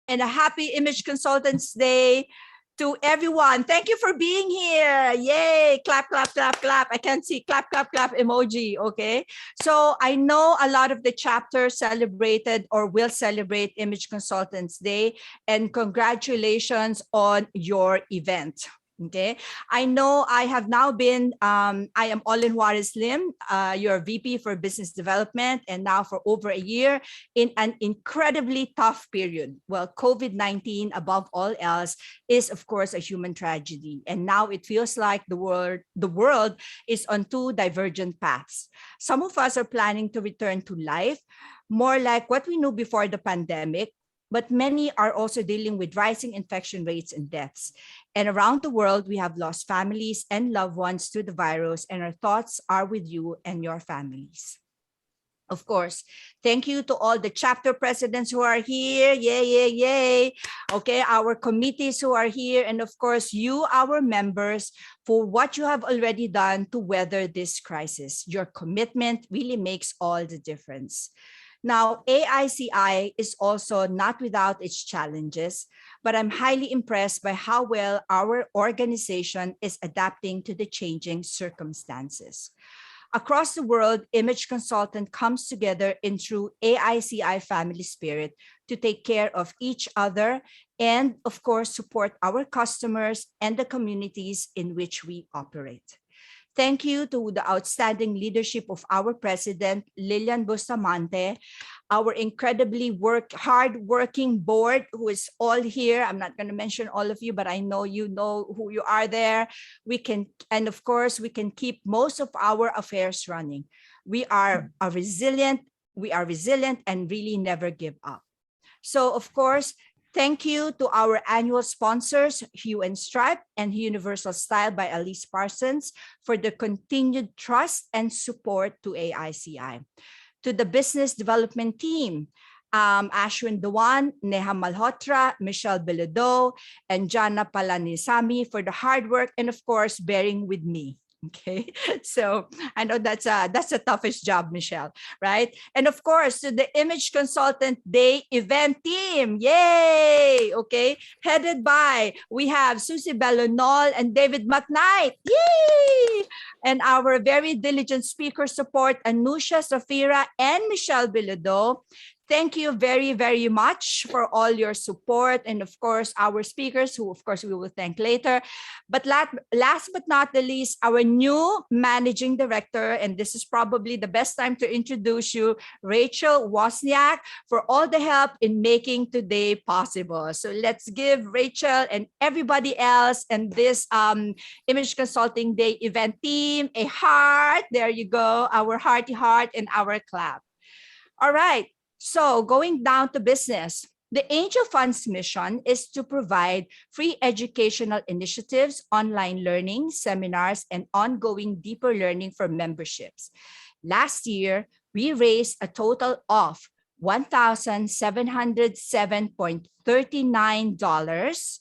and a happy Image Consultants Day to everyone. Thank you for being here. Yay, clap, clap, clap, clap. I can't see clap, clap, clap emoji, okay? So I know a lot of the chapters celebrated or will celebrate Image Consultants Day, and congratulations on your event. Okay, I know I have now been, I am Olin Juarez Lim, your VP for Business Development, and now for over a year in an incredibly tough period. Well, COVID-19, above all else, is of course a human tragedy. And now it feels like the world is on two divergent paths. Some of us are planning to return to life, more like what we knew before the pandemic, but many are also dealing with rising infection rates and deaths. And around the world, we have lost families and loved ones to the virus, and our thoughts are with you and your families. Of course, thank you to all the chapter presidents who are here. Yay, yay, yay. Okay, our committees who are here, and of course, you, our members, for what you have already done to weather this crisis. Your commitment really makes all the difference. Now, AICI is also not without its challenges, but I'm highly impressed by how well our organization is adapting to the changing circumstances. Across the world, Image Consultant comes together in true AICI family spirit to take care of each other and, of course, support our customers and the communities in which we operate. Thank you to the outstanding leadership of our president, Lilian Bustamante, our incredibly hard-working board who is all here. I'm not going to mention all of you, but I know you know who you are there. We can, and of course, we can keep most of our affairs running. We are resilient and really never give up. So, of course, thank you to our annual sponsors, Hue and Stripe and Universal Style by Elise Parsons, for the continued trust and support to AICI. To the business development team, Ashwin Dewan, Neha Malhotra, Michelle Bilodeau, and Jana Palanisamy for the hard work and, of course, bearing with me. Okay, so I know that's the toughest job, Michelle, right? And of course, to the Image Consultant Day event team, yay! Okay, headed by, we have Susie Bellonol and David Mcknight, yay! And our very diligent speaker support, Anusha, Safira, and Michelle Bilodeau. Thank you very, very much for all your support. And of course, our speakers, who of course we will thank later. But last but not the least, our new managing director, and this is probably the best time to introduce you, Rachel Wozniak, for all the help in making today possible. So let's give Rachel and everybody else and this Image Consulting Day event team a heart. There you go, our hearty heart and our clap. All right. So going down to business, the Angel Fund's mission is to provide free educational initiatives, online learning, seminars, and ongoing deeper learning for memberships. Last year, we raised a total of $1,707.39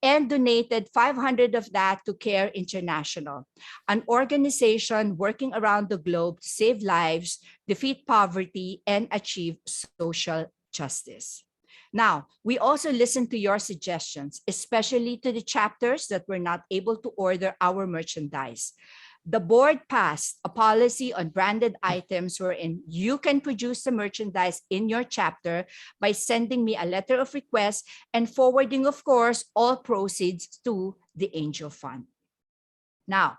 and donated 500 of that to Care International, an organization working around the globe to save lives, defeat poverty, and achieve social justice. Now, we also listen to your suggestions, especially to the chapters that were not able to order our merchandise. The board passed a policy on branded items wherein you can produce the merchandise in your chapter by sending me a letter of request and forwarding, of course, all proceeds to the Angel Fund. Now,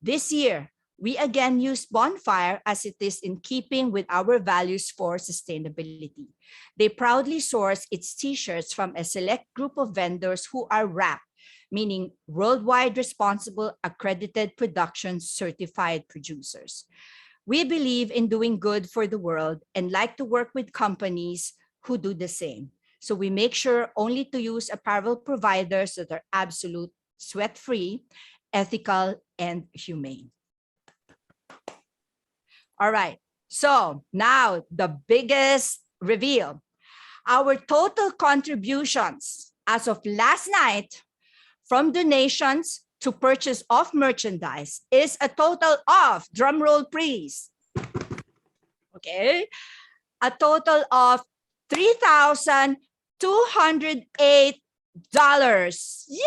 this year, we again use Bonfire as it is in keeping with our values for sustainability. They proudly source its t-shirts from a select group of vendors who are wrapped, meaning worldwide responsible accredited production certified producers. We believe in doing good for the world and like to work with companies who do the same. So we make sure only to use apparel providers that are absolute sweat-free, ethical, and humane. All right, so now the biggest reveal. Our total contributions as of last night from donations to purchase of merchandise is a total of, drum roll please, okay, a total of $3,000 $208. Yay!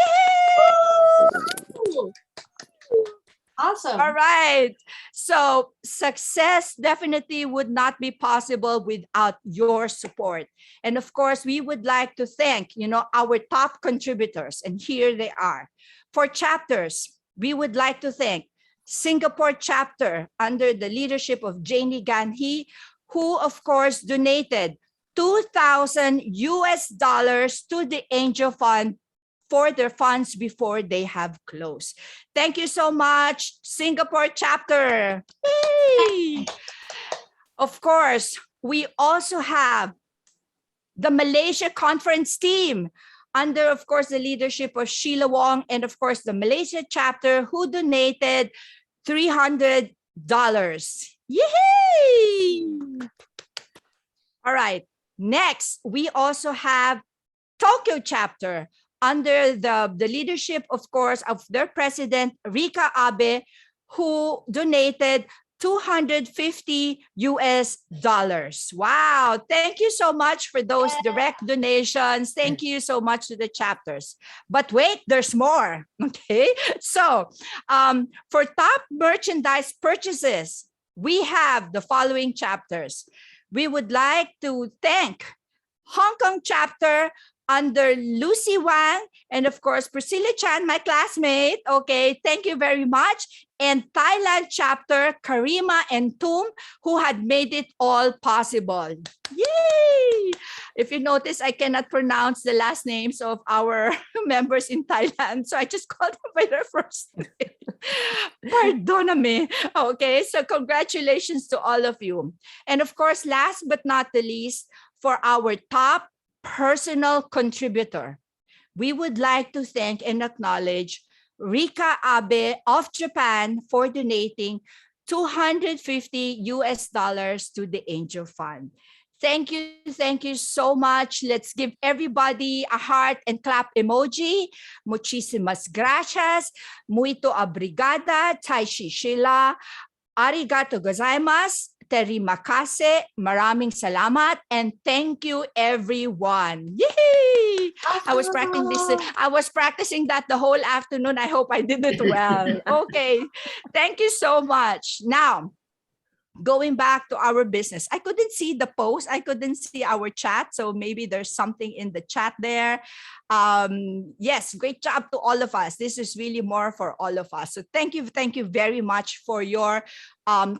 Awesome. All right. So success definitely would not be possible without your support. And of course, we would like to thank, our top contributors. And here they are. For chapters, we would like to thank Singapore chapter under the leadership of Janie Ganhi, who of course donated $2,000 to the Angel Fund for their funds before they have closed. Thank you so much, Singapore chapter. Yay! Of course, we also have the Malaysia conference team under, of course, the leadership of Sheila Wong, and of course, the Malaysia chapter who donated $300. Yay! All right. Next, we also have Tokyo chapter under the leadership, of course, of their president, Rika Abe, who donated $250. Wow. Thank you so much for those direct donations. Thank you so much to the chapters. But wait, there's more. Okay. So for top merchandise purchases, we have the following chapters. We would like to thank Hong Kong chapter under Lucy Wang, and of course, Priscilla Chan, my classmate. Okay, thank you very much. And Thailand chapter, Karima and Tum, who had made it all possible. Yay! If you notice, I cannot pronounce the last names of our members in Thailand, so I just called them by their first name. Pardon me. Okay, so congratulations to all of you. And of course, last but not the least, for our top personal contributor, we would like to thank and acknowledge Rika Abe of Japan for donating $250 to the Angel Fund. Thank you so much. Let's give everybody a heart and clap emoji. Muchísimas gracias. Muito obrigada. Taishi Shila. Arigato gozaimasu. Terima kasih, maraming salamat, and thank you, everyone. Yay! I was practicing that the whole afternoon. I hope I did it well. Okay, thank you so much. Now, going back to our business, I couldn't see the post. I couldn't see our chat. So maybe there's something in the chat there. Yes, great job to all of us. This is really more for all of us. So thank you very much for your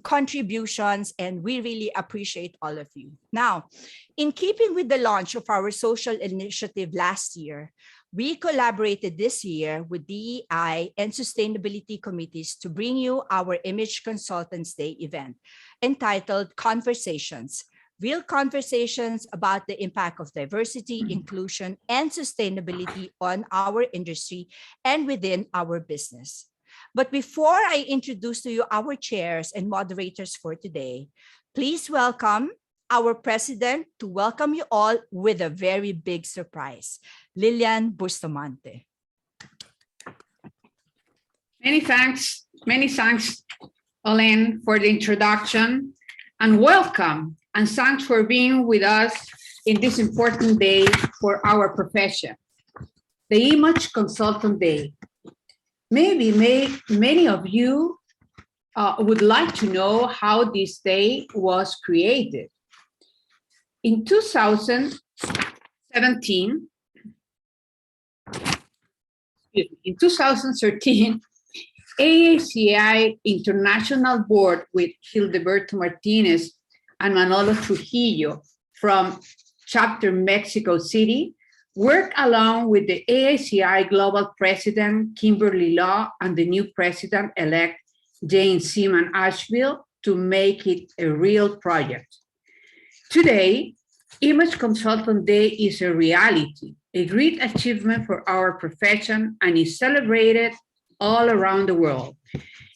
contributions, and we really appreciate all of you. Now, in keeping with the launch of our social initiative last year, we collaborated this year with DEI and sustainability committees to bring you our Image Consultants Day event entitled Conversations, Real Conversations about the Impact of Diversity, Inclusion, and Sustainability on our industry and within our business. But before I introduce to you our chairs and moderators for today, please welcome our president to welcome you all with a very big surprise, Lilian Bustamante. Many thanks, Elaine, for the introduction, and welcome, and thanks for being with us in this important day for our profession, the Image Consultant Day. Maybe many of you would like to know how this day was created. In 2013, AICI International Board with Gilberto Martinez and Manolo Trujillo from Chapter Mexico City worked along with the AICI Global President, Kimberly Law, and the new President-elect, Jane Seaman Asheville, to make it a real project. Today, Image Consultant Day is a reality, a great achievement for our profession, and is celebrated all around the world.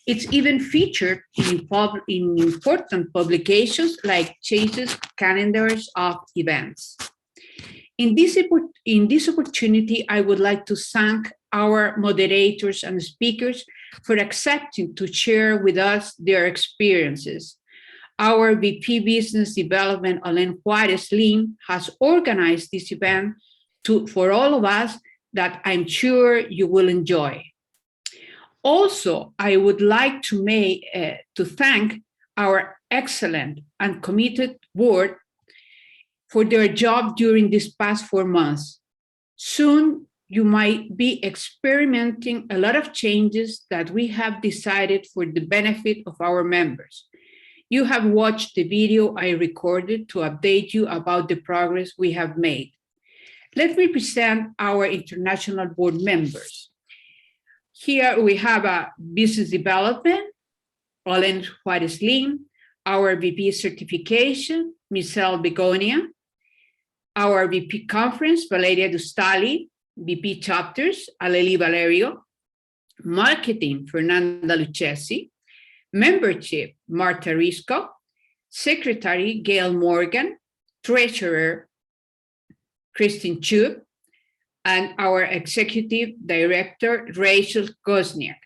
It's even featured in important publications like Chase's calendars of events. In this opportunity, I would like to thank our moderators and speakers for accepting to share with us their experiences. Our VP Business Development, Olen Juarez Lim, has organized this event for all of us that I'm sure you will enjoy. Also, I would like to thank our excellent and committed board for their job during these past 4 months. Soon, you might be experimenting a lot of changes that we have decided for the benefit of our members. You have watched the video I recorded to update you about the progress we have made. Let me present our international board members. Here we have a business development, Olen Juarez Lim, our VP certification, Michelle Begonia, our VP conference, Valeria Dustali, VP chapters, Aleli Valerio, marketing, Fernanda Lucchesi, membership, Marta Risco, secretary, Gail Morgan, treasurer, Christine Chub, and our executive director, Rachel Gosniak,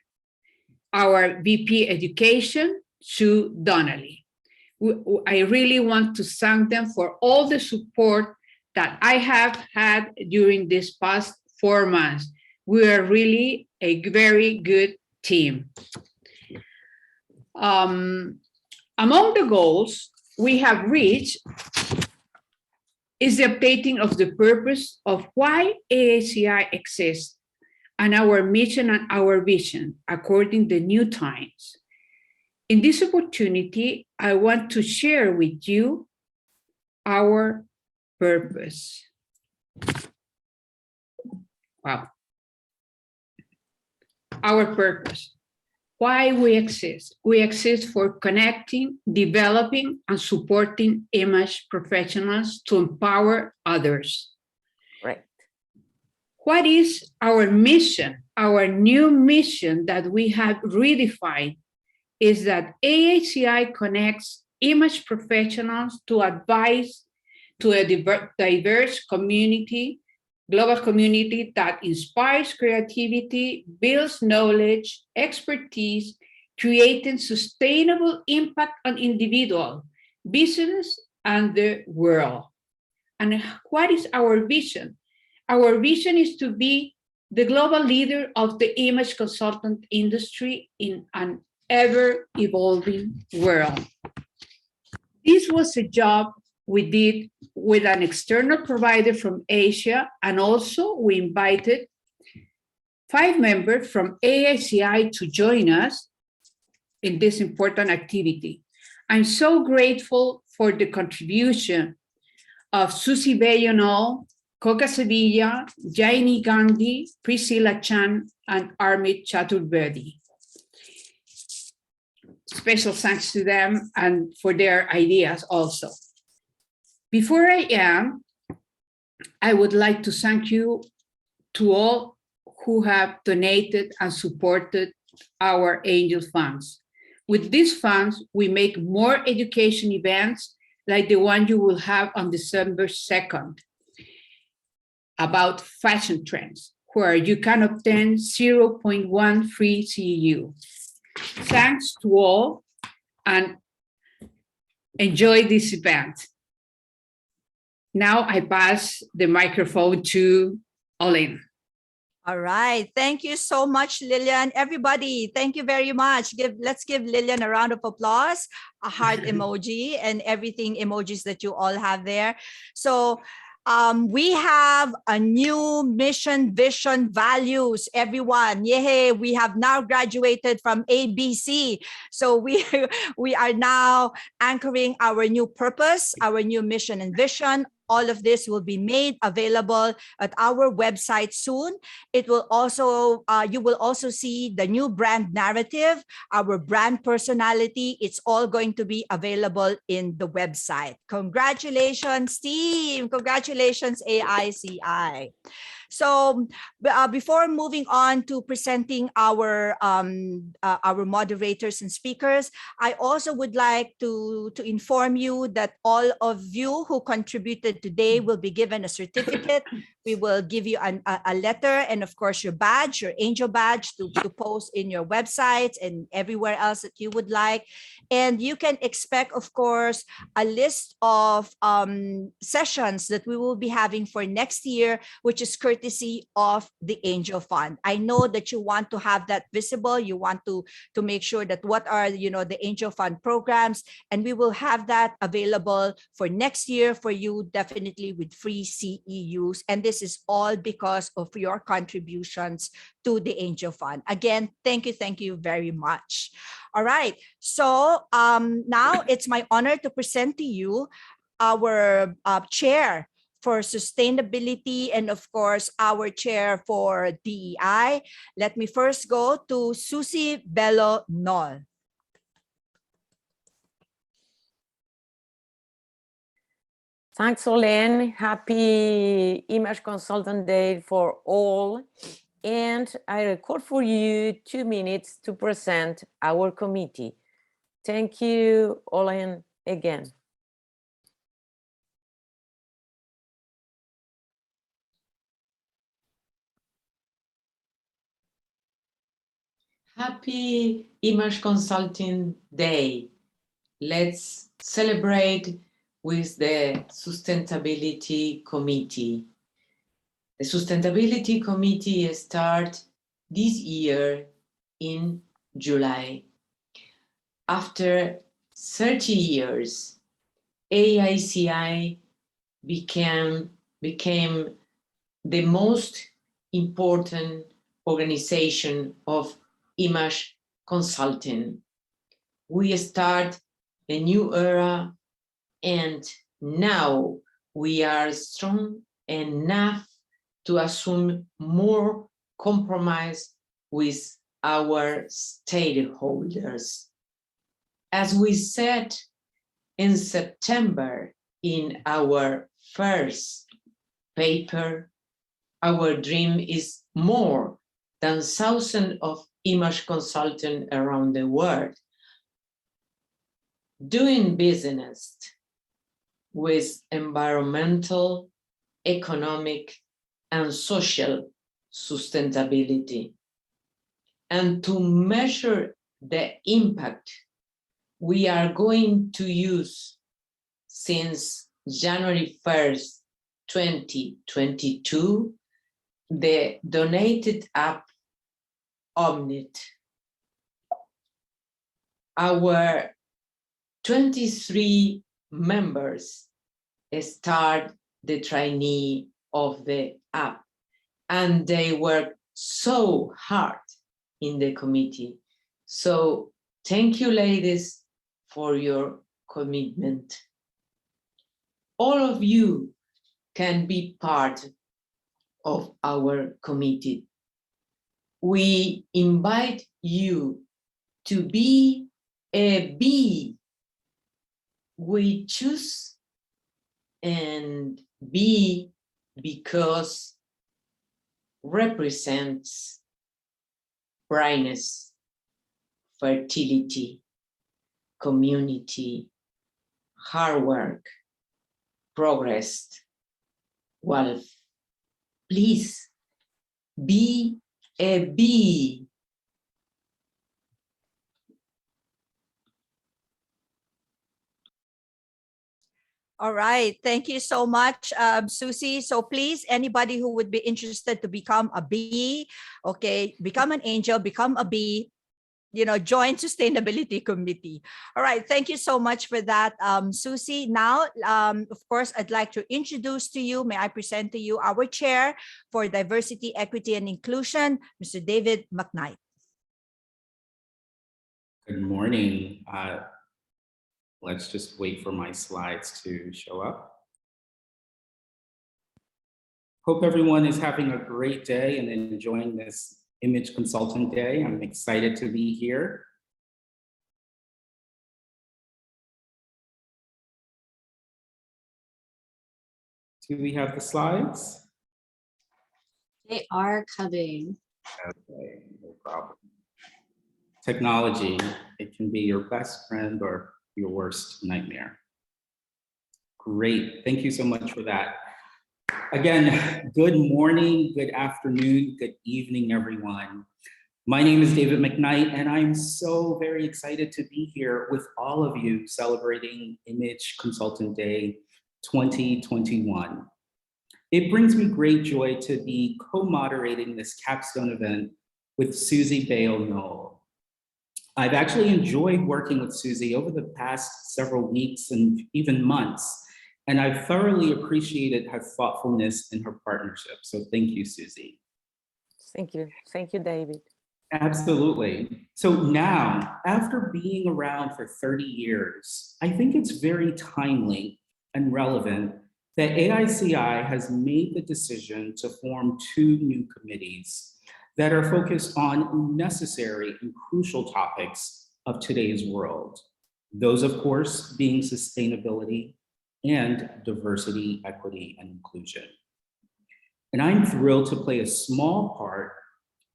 our VP education, Sue Donnelly. I really want to thank them for all the support that I have had during this past 4 months. We are really a very good team. Among the goals we have reached is the updating of the purpose of why AICI exists and our mission and our vision according to the new times. In this opportunity, I want to share with you our purpose. Wow. Our purpose. Why we exist. We exist for connecting, developing, and supporting image professionals to empower others. Right. What is our mission? Our new mission that we have redefined is that AICI connects image professionals to advise to a diverse community, global community that inspires creativity, builds knowledge, expertise, creating sustainable impact on individual, business, and the world. And what is our vision? Our vision is to be the global leader of the image consultant industry in an ever-evolving world. This was a job we did with an external provider from Asia, and also we invited 5 members from AICI to join us in this important activity. I'm so grateful for the contribution of Susie Bayonol, Coca Sevilla, Jaini Gandhi, Priscilla Chan, and Armit Chaturvedi. Special thanks to them and for their ideas also. Before I end, I would like to thank you to all who have donated and supported our angel funds. With these funds, we make more education events like the one you will have on December 2nd about fashion trends, where you can obtain 0.1 free CEU. Thanks to all and enjoy this event. Now I pass the microphone to Olen. All right. Thank you so much, Lillian. Everybody, thank you very much. Let's give Lillian a round of applause, a heart emoji, and everything emojis that you all have there. So we have a new mission, vision, values, everyone. Yay, we have now graduated from ABC. So we are now anchoring our new purpose, our new mission and vision. All of this will be made available at our website soon. It will also, you will also see the new brand narrative, our brand personality. It's all going to be available in the website. Congratulations, team. Congratulations, AICI. So before moving on to presenting our moderators and speakers, I also would like to inform you that all of you who contributed today will be given a certificate We will give you a letter and of course your badge, your angel badge to post in your websites and everywhere else that you would like. And you can expect, of course, a list of sessions that we will be having for next year, which is courtesy of the Angel Fund. I know that you want to have that visible. You want to make sure that what are, the Angel Fund programs, and we will have that available for next year for you, definitely with free CEUs. And this is all because of your contributions to the Angel Fund. Again, thank you very much. All right, so now it's my honor to present to you our chair for sustainability and of course our chair for DEI. Let me first go to Susie Bello Nol. Thanks, Olen. Happy Image Consultant Day for all. And I record for you 2 minutes to present our committee. Thank you, Olen, again. Happy Image Consulting Day. Let's celebrate with the Sustainability Committee. The Sustainability Committee started this year in July. After 30 years, AICI became the most important organization of image consulting. We start a new era, and now we are strong enough to assume more compromise with our stakeholders. As we said in September in our first paper, our dream is more than thousands of image consultants around the world doing business with environmental, economic, and social sustainability. And to measure the impact, we are going to use, since January 1st, 2022, the donated app Mcknight. Our 23 members start the trainee of the app, and they work so hard in the committee. So thank you, ladies, for your commitment. All of you can be part of our committee. We invite you to be a bee. We choose and bee because represents brightness, fertility, community, hard work, progress, wealth. Please be a bee. All right, thank you so much, Susie. So please, anybody who would be interested to become a bee, okay, become an angel, become a bee, join Sustainability Committee. All right, thank you so much for that, Susie. Now, of course, I'd like to introduce to you, may I present to you our chair for Diversity, Equity, and Inclusion, Mr. David Mcknight. Good morning. Let's just wait for my slides to show up. Hope everyone is having a great day and enjoying this Image Consultant Day. I'm excited to be here. Do we have the slides? They are coming. Okay, no problem. Technology, it can be your best friend or your worst nightmare. Great, thank you so much for that. Again, good morning, good afternoon, good evening, everyone. My name is David Mcknight, and I'm so very excited to be here with all of you celebrating Image Consultant Day 2021. It brings me great joy to be co-moderating this capstone event with Susie Bale-Knoll. I've actually enjoyed working with Susie over the past several weeks and even months, and I've thoroughly appreciated her thoughtfulness in her partnership. So thank you, Susie. Thank you, David. Absolutely. So now, after being around for 30 years, I think it's very timely and relevant that AICI has made the decision to form 2 new committees that are focused on necessary and crucial topics of today's world. Those, of course, being sustainability and diversity, equity, and inclusion. And I'm thrilled to play a small part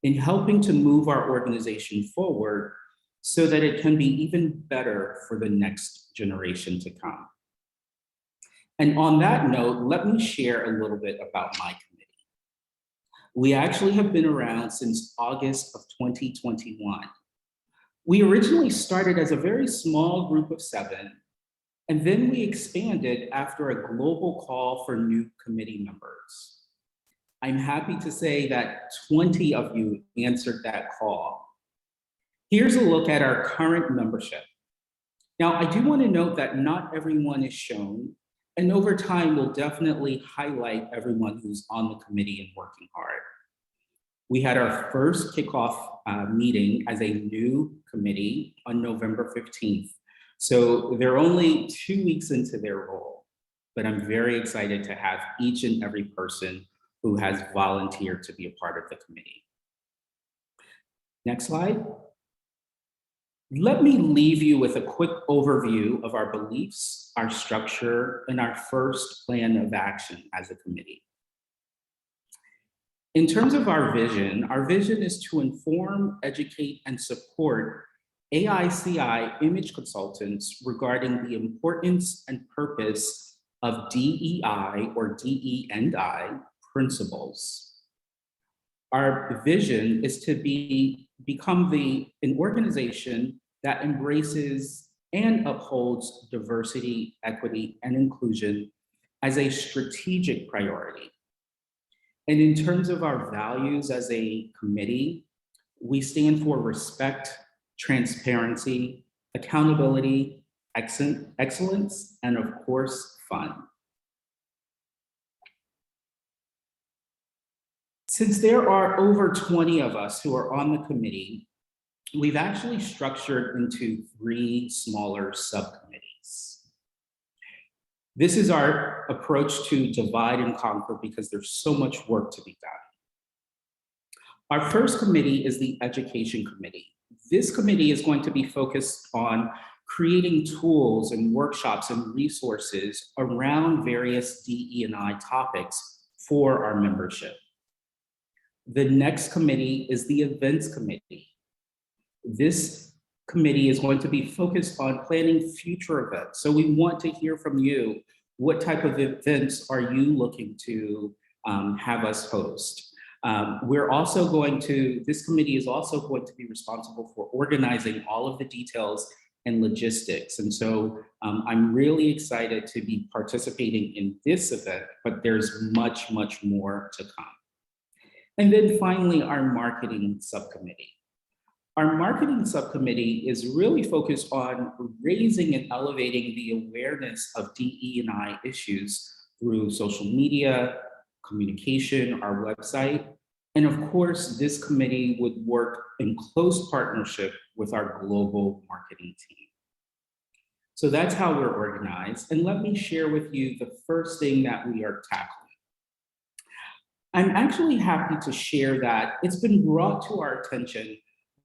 in helping to move our organization forward so that it can be even better for the next generation to come. And on that note, let me share a little bit about my committee. We actually have been around since August of 2021. We originally started as a very small group of 7, and then we expanded after a global call for new committee members. I'm happy to say that 20 of you answered that call. Here's a look at our current membership. Now, I do want to note that not everyone is shown, and over time, we'll definitely highlight everyone who's on the committee and working hard. We had our first kickoff meeting as a new committee on November 15th. So they're only 2 weeks into their role, but I'm very excited to have each and every person who has volunteered to be a part of the committee. Next slide. Let me leave you with a quick overview of our beliefs, our structure, and our first plan of action as a committee. In terms of our vision is to inform, educate, and support AICI image consultants regarding the importance and purpose of DEI or DE&I principles. Our vision is to become an organization that embraces and upholds diversity, equity, and inclusion as a strategic priority. And in terms of our values as a committee, we stand for respect, transparency, accountability, excellence, and of course, fun. Since there are over 20 of us who are on the committee, we've actually structured into 3 smaller subcommittees. This is our approach to divide and conquer because there's so much work to be done. Our first committee is the Education Committee. This committee is going to be focused on creating tools and workshops and resources around various DE&I topics for our membership. The next committee is the Events Committee. This committee is going to be focused on planning future events. So we want to hear from you. What type of events are you looking to have us host? This committee is also going to be responsible for organizing all of the details and logistics. And so I'm really excited to be participating in this event, but there's much, much more to come. And then finally, our Marketing Subcommittee. Our Marketing Subcommittee is really focused on raising and elevating the awareness of DE&I issues through social media, communication, our website. And of course, this committee would work in close partnership with our global marketing team. So that's how we're organized. And let me share with you the first thing that we are tackling. I'm actually happy to share that it's been brought to our attention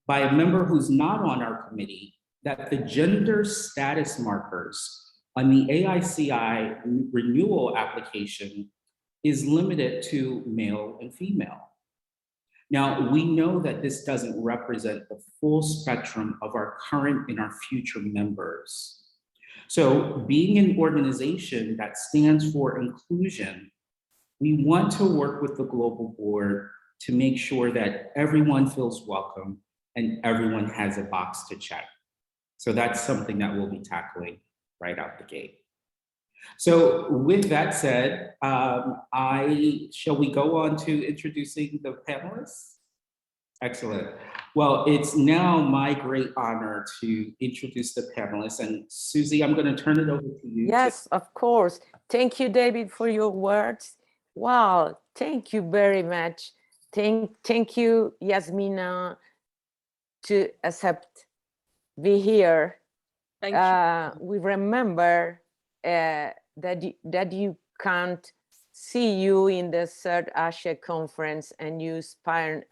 by a member who's not on our committee that the gender status markers on the AICI renewal application is limited to male and female. Now, we know that this doesn't represent the full spectrum of our current and our future members. So being an organization that stands for inclusion, We want to work with the global board to make sure that everyone feels welcome and everyone has a box to check. So that's something that we'll be tackling right out the gate. So with that said, shall we go on to introducing the panelists? Excellent. Well, it's now my great honor to introduce the panelists. And Susie, I'm going to turn it over to you. Yes, of course. Thank you, David, for your words. Wow, thank you very much. Thank you, Yazemeenah, to accept be here. Thank you. We remember that you can't see you in the third AICI conference, and you inspired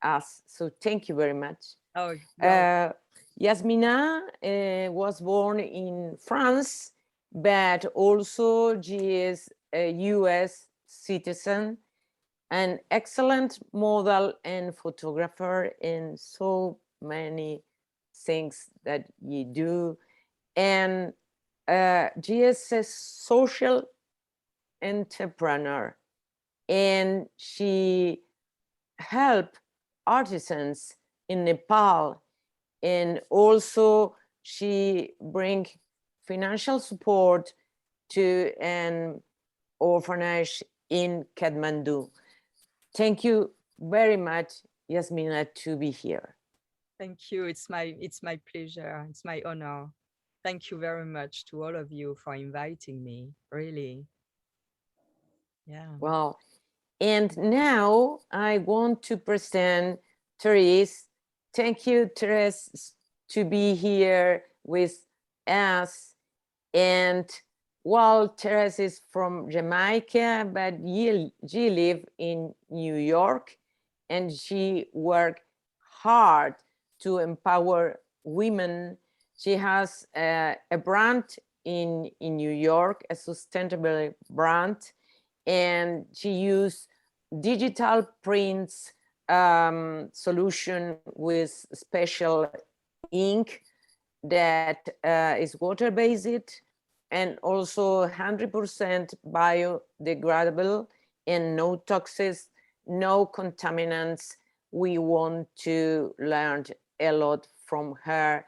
us. So thank you very much. Oh, well. Yazemeenah was born in France, but also she is a US citizen, an excellent model and photographer, and so many things that you do. And she is a social entrepreneur, and she helped artisans in Nepal, and also she brings financial support to an orphanage in Kathmandu. Thank you very much, Yazemeenah, to be here. Thank you. It's my pleasure. It's my honor. Thank you very much to all of you for inviting me. Really. Yeah. Well, and now I want to present Therese. Thank you, Therese, to be here with us. And while Therese is from Jamaica, but she lives in New York, and she worked hard to empower women. She has a brand in New York, a sustainable brand, and she used digital prints solution with special ink that is water-based and also 100% biodegradable and no toxins, no contaminants. We want to learn a lot from her.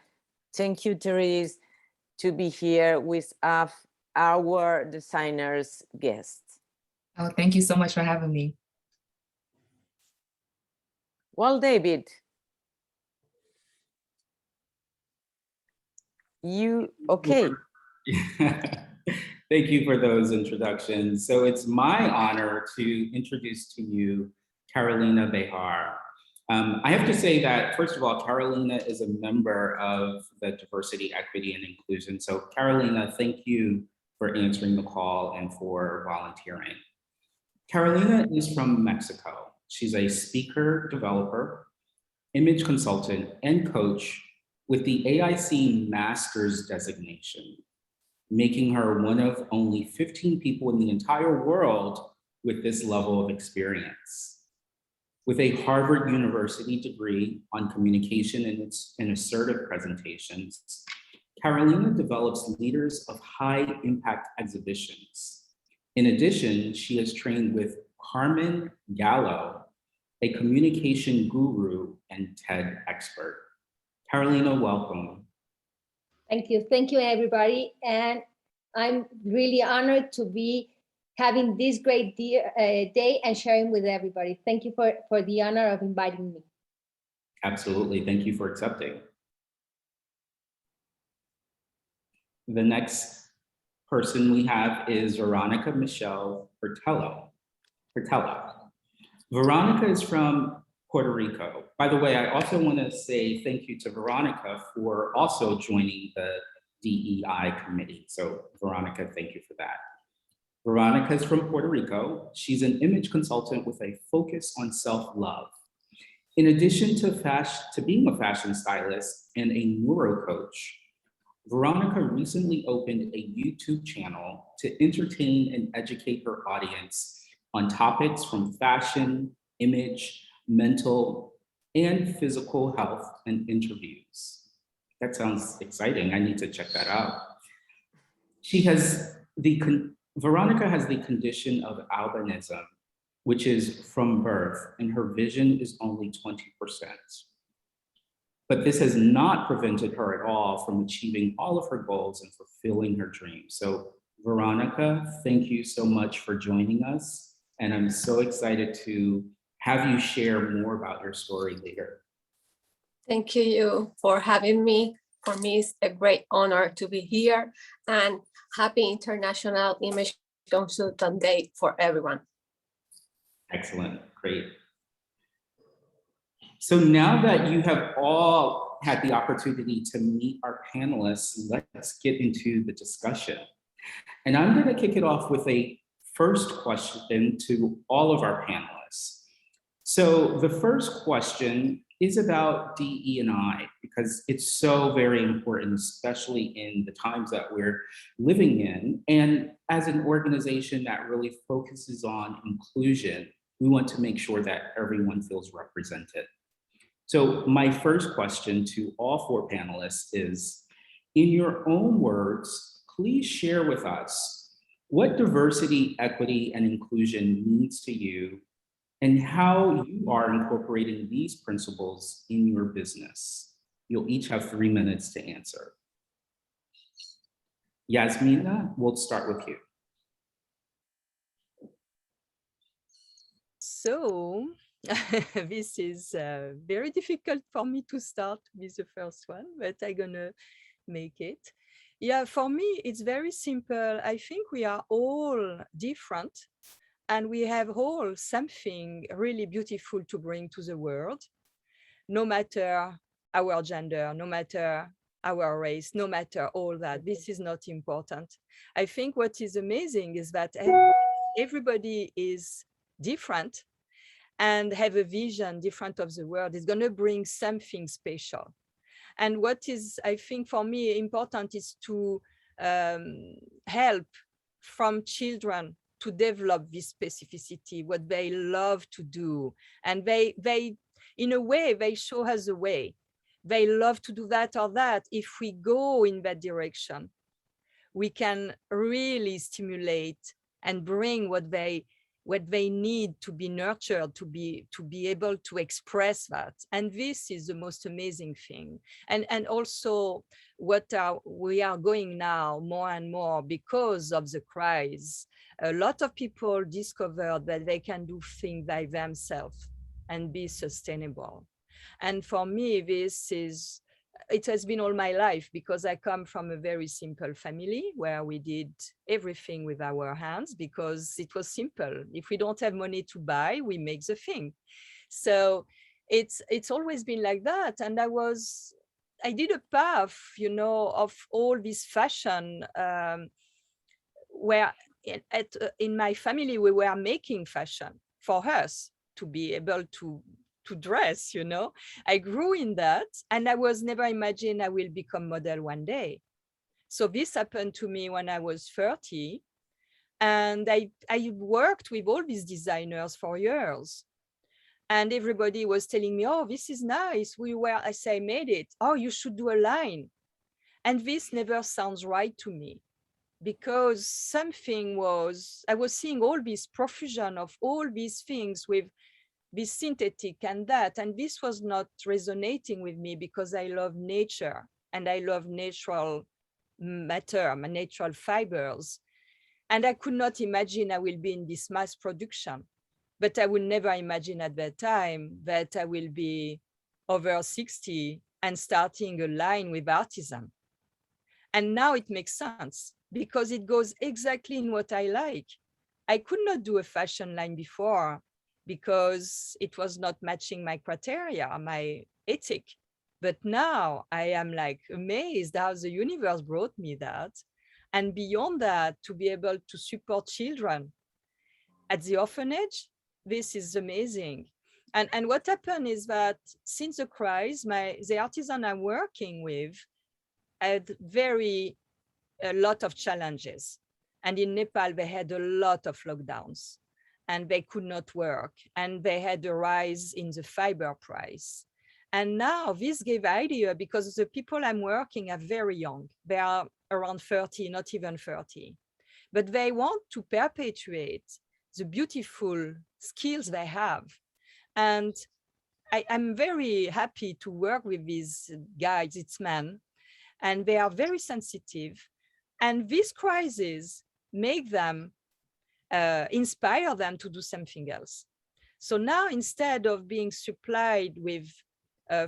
Thank you, Therese, to be here with our designers guests. Oh, thank you so much for having me. Well, David, okay? Thank you for those introductions. So it's my honor to introduce to you Carolina Behar. I have to say that, first of all, Carolina is a member of the Diversity, Equity, and Inclusion. So Carolina, thank you for answering the call and for volunteering. Carolina is from Mexico. She's a speaker, developer, image consultant, and coach with the AICI Master's designation, making her one of only 15 people in the entire world with this level of experience. With a Harvard University degree on communication and assertive presentations, Carolina develops leaders of high impact exhibitions. In addition, she is trained with Carmen Gallo, a communication guru and TED expert. Carolina, welcome. Thank you, everybody. And I'm really honored to be having this great day and sharing with everybody. Thank you for the honor of inviting me. Absolutely, thank you for accepting. The next person we have is Veronica Michelle Ortello. Veronica is from Puerto Rico. By the way, I also want to say thank you to Veronica for also joining the DEI committee. So Veronica, thank you for that. Veronica is from Puerto Rico. She's an image consultant with a focus on self-love. In addition to being a fashion stylist and a neuro coach, Veronica recently opened a YouTube channel to entertain and educate her audience on topics from fashion, image, mental, and physical health and interviews. That sounds exciting. I need to check that out. She has the Veronica has the condition of albinism, which is from birth, and her vision is only 20%. But this has not prevented her at all from achieving all of her goals and fulfilling her dreams. So Veronica, thank you so much for joining us. And I'm so excited to have you share more about your story later. Thank you for having me. For me, it's a great honor to be here, and happy International Image Consultant Day for everyone. Excellent, great. So now that you have all had the opportunity to meet our panelists, let's get into the discussion. And I'm going to kick it off with a first question to all of our panelists. So the first question is about DE&I, because it's so very important, especially in the times that we're living in. And as an organization that really focuses on inclusion, we want to make sure that everyone feels represented. So my first question to all four panelists is, in your own words, please share with us what diversity, equity, and inclusion means to you, and how you are incorporating these principles in your business. You'll each have 3 minutes to answer. Yazemeenah, we'll start with you. So this is very difficult for me to start with the first one, but I'm gonna make it. Yeah, for me, it's very simple. I think we are all different, and we have all something really beautiful to bring to the world, no matter our gender, no matter our race, no matter all that. This is not important. I think what is amazing is that everybody is different and have a vision different of the world. Is going to bring something special. And what is, I think, for me important is to help from children to develop this specificity, what they love to do. And they in a way, they show us the way. They love to do that or that. If we go in that direction, we can really stimulate and bring what they need to be nurtured, to be able to express that. And this is the most amazing thing. And also what we are going now more and more because of the crisis. A lot of people discovered that they can do things by themselves and be sustainable. And for me, it has been all my life, because I come from a very simple family where we did everything with our hands because it was simple. If we don't have money to buy, we make the thing. So it's always been like that. And I did a path, of all this fashion, where in my family, we were making fashion for us to be able to dress, I grew in that, and I was never imagined I will become model one day. So this happened to me when I was 30, and I worked with all these designers for years, and everybody was telling me, oh, this is nice. I say, I made it. Oh, you should do a line. And this never sounds right to me, because I was seeing all this profusion of all these things with this synthetic and that, and this was not resonating with me, because I love nature and I love natural matter, natural fibers. And I could not imagine I will be in this mass production, but I would never imagine at that time that I will be over 60 and starting a line with artisan. And now it makes sense, because it goes exactly in what I like. I could not do a fashion line before, because it was not matching my criteria, my ethic. But now I am amazed how the universe brought me that. And beyond that, to be able to support children at the orphanage, this is amazing. And what happened is that since the crisis, the artisan I'm working with had a lot of challenges. And in Nepal, they had a lot of lockdowns, and they could not work, and they had a rise in the fiber price. And now this gave idea, because the people I'm working are very young. They are around 30, not even 30. but they want to perpetuate the beautiful skills they have. And I'm very happy to work with these guys, it's men, and they are very sensitive. And this crisis make them, inspire them to do something else. So now, instead of being supplied with,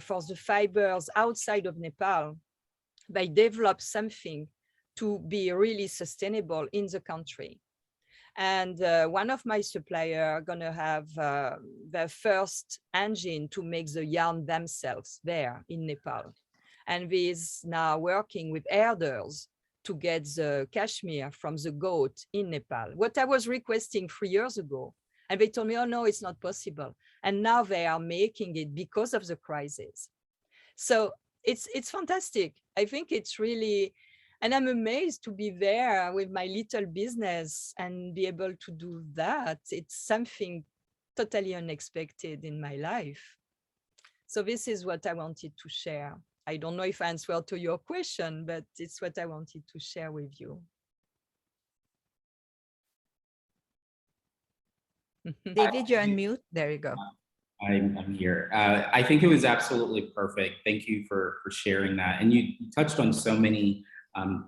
for the fibers outside of Nepal, they develop something to be really sustainable in the country. And one of my suppliers gonna have the first engine to make the yarn themselves there in Nepal. And is now working with herders to get the cashmere from the goat in Nepal. What I was requesting 3 years ago. And they told me, oh no, it's not possible. And now they are making it because of the crisis. So it's fantastic. I think it's really, and I'm amazed to be there with my little business and be able to do that. It's something totally unexpected in my life. So this is what I wanted to share. I don't know if I answered to your question, but it's what I wanted to share with you. David, you're on mute. There you go. I'm here. I think it was absolutely perfect. Thank you for sharing that. And you touched on so many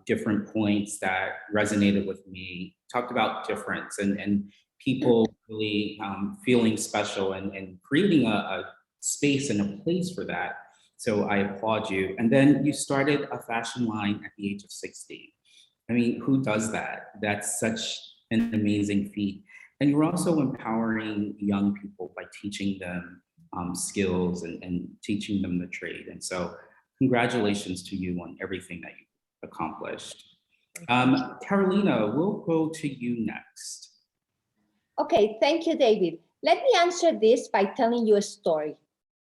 different points that resonated with me. Talked about difference and people really feeling special and creating a space and a place for that. So I applaud you. And then you started a fashion line at the age of 60. I mean, who does that? That's such an amazing feat. And you're also empowering young people by teaching them skills and teaching them the trade. And so congratulations to you on everything that you've accomplished. Carolina, we'll go to you next. Okay, thank you, David. Let me answer this by telling you a story.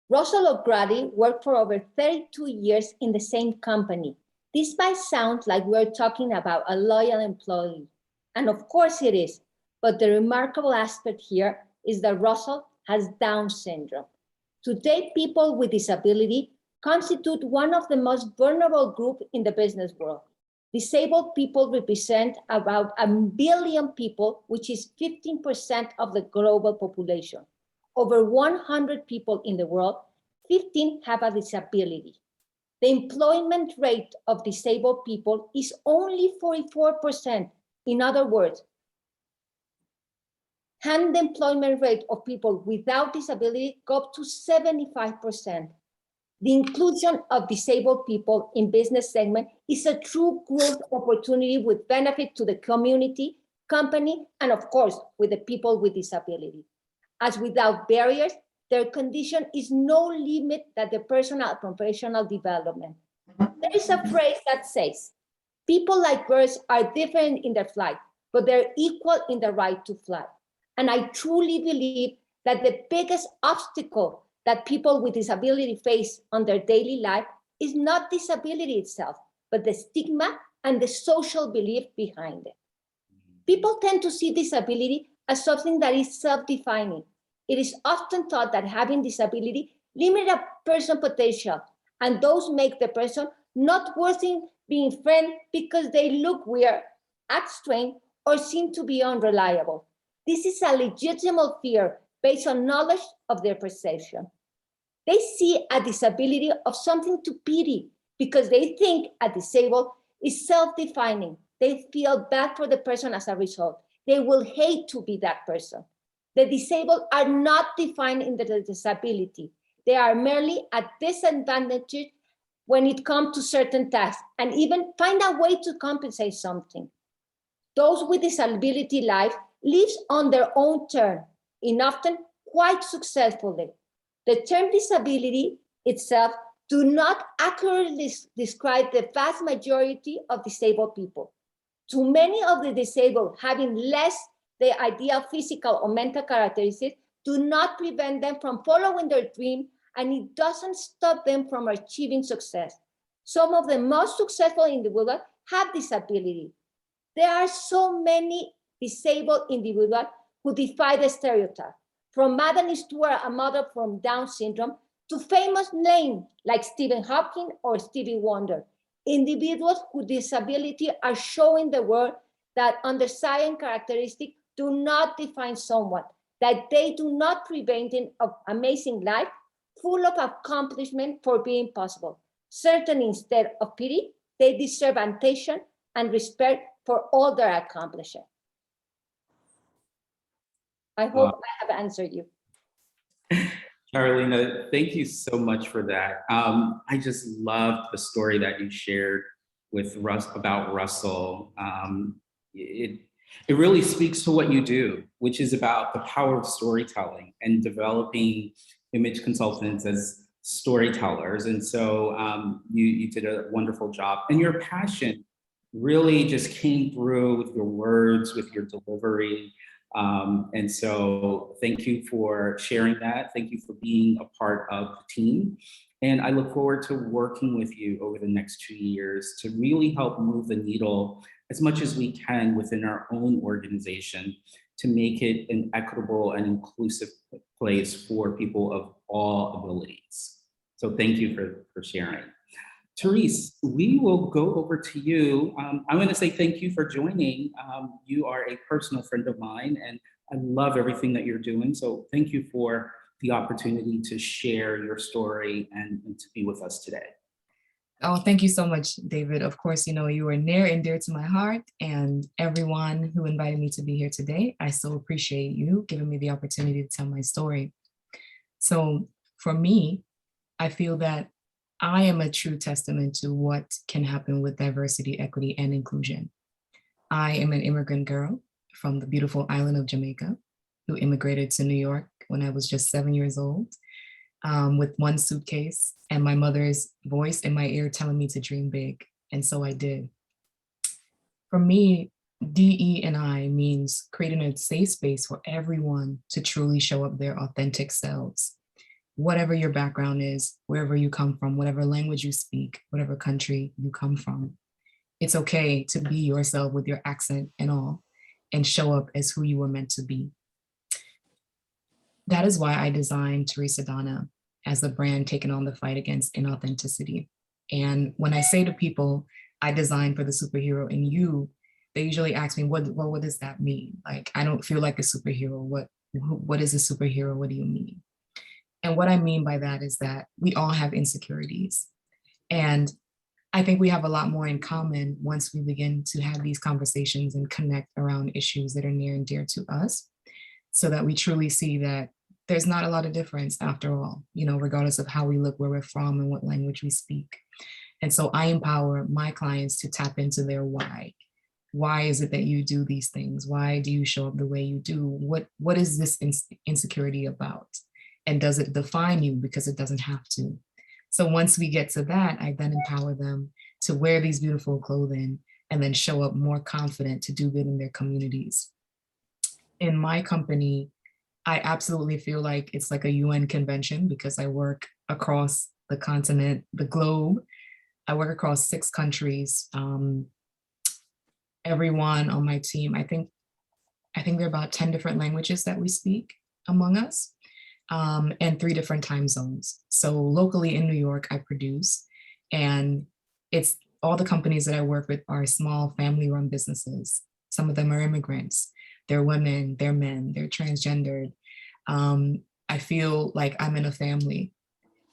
Russell O'Grady worked for over 32 years in the same company. This might sound like we're talking about a loyal employee, and of course it is. But the remarkable aspect here is that Russell has Down syndrome. Today, people with disability constitute one of the most vulnerable groups in the business world. Disabled people represent about 1 billion people, which is 15% of the global population. Over 100 people in the world, 15 have a disability. The employment rate of disabled people is only 44%. In other words, and the employment rate of people without disability go up to 75%. The inclusion of disabled people in business segment is a true growth opportunity with benefit to the community, company, and of course, with the people with disability. As without barriers, their condition is no limit that the personal and professional development. There is a phrase that says, people like birds are different in their flight, but they're equal in the right to fly. And I truly believe that the biggest obstacle that people with disability face on their daily life is not disability itself, but the stigma and the social belief behind it. People tend to see disability as something that is self-defining. It is often thought that having disability limits a person's potential, and those make the person not worthy being friend because they look weird, act strange, or seem to be unreliable. This is a legitimate fear based on knowledge of their perception. They see a disability of something to pity because they think a disabled is self-defining. They feel bad for the person as a result. They will hate to be that person. The disabled are not defined in their disability. They are merely at disadvantage when it comes to certain tasks and even find a way to compensate something. Those with disability life lives on their own terms, and often quite successfully. The term disability itself do not accurately describe the vast majority of disabled people. Too many of the disabled having less the ideal physical or mental characteristics do not prevent them from following their dream, and it doesn't stop them from achieving success. Some of the most successful individuals have disability. There are so many disabled individuals who defy the stereotype, from Madeleine Stewart, a mother from Down syndrome, to famous names like Stephen Hawking or Stevie Wonder. Individuals with disability are showing the world that underscience characteristics do not define someone, that they do not prevent him of amazing life, full of accomplishment for being possible. Certainly, instead of pity, they deserve attention and respect for all their accomplishments. I hope I have answered you. Carolina, thank you so much for that. I just loved the story that you shared with about Russell. It really speaks to what you do, which is about the power of storytelling and developing image consultants as storytellers. And so you did a wonderful job. And your passion really just came through with your words, with your delivery. And so thank you for sharing that. Thank you for being a part of the team. And I look forward to working with you over the next 2 years to really help move the needle as much as we can within our own organization to make it an equitable and inclusive place for people of all abilities. So thank you for sharing. Therese, we will go over to you. I want to say thank you for joining. You are a personal friend of mine, and I love everything that you're doing. So thank you for the opportunity to share your story and to be with us today. Oh, thank you so much, David. Of course, you know, you are near and dear to my heart, and everyone who invited me to be here today, I so appreciate you giving me the opportunity to tell my story. So for me, I feel that I am a true testament to what can happen with diversity, equity, and inclusion. I am an immigrant girl from the beautiful island of Jamaica who immigrated to New York when I was just 7 years old. With one suitcase and my mother's voice in my ear telling me to dream big. And so I did. For me, DE&I means creating a safe space for everyone to truly show up their authentic selves. Whatever your background is, wherever you come from, whatever language you speak, whatever country you come from, it's okay to be yourself with your accent and all, and show up as who you were meant to be. That is why I designed Teresem as the brand taking on the fight against inauthenticity. And when I say to people, I designed for the superhero in you, they usually ask me, what does that mean? Like, I don't feel like a superhero. What is a superhero? What do you mean? And what I mean by that is that we all have insecurities. And I think we have a lot more in common once we begin to have these conversations and connect around issues that are near and dear to us, so that we truly see that there's not a lot of difference after all, you know, regardless of how we look, where we're from, and what language we speak. And so I empower my clients to tap into their why. Why is it that you do these things? Why do you show up the way you do? What is this insecurity about? And does it define you? Because it doesn't have to. So once we get to that, I then empower them to wear these beautiful clothing and then show up more confident to do good in their communities. In my company, I absolutely feel like it's like a UN convention because I work across the continent, the globe. I work across 6 countries. Everyone on my team, I think there are about 10 different languages that we speak among us, and 3 different time zones. So locally in New York, I produce, and it's all the companies that I work with are small family-run businesses. Some of them are immigrants. They're women, they're men, they're transgendered. I feel like I'm in a family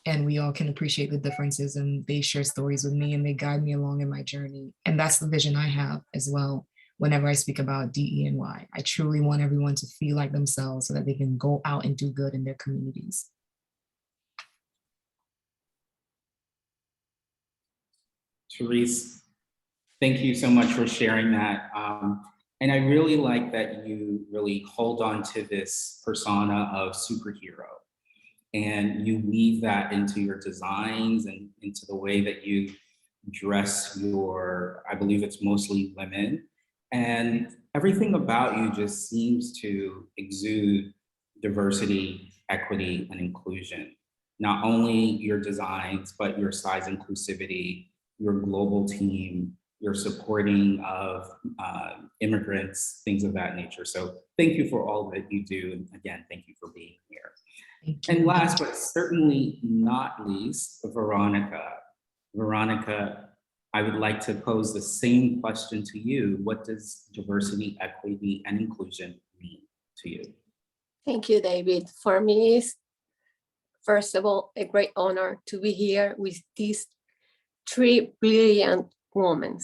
and we all can appreciate the differences, and they share stories with me and they guide me along in my journey. And that's the vision I have as well whenever I speak about DE&Y. I truly want everyone to feel like themselves so that they can go out and do good in their communities. Therese, thank you so much for sharing that. And I really like that you really hold on to this persona of superhero, and you weave that into your designs and into the way that you dress your, I believe it's mostly women, and everything about you just seems to exude diversity, equity, and inclusion. Not only your designs, but your size inclusivity, your global team, your supporting of immigrants, things of that nature. So thank you for all that you do. And again, thank you for being here. And last, but certainly not least, Veronica. Veronica, I would like to pose the same question to you. What does diversity, equity, and inclusion mean to you? Thank you, David. For me, it's first of all a great honor to be here with these three brilliant women.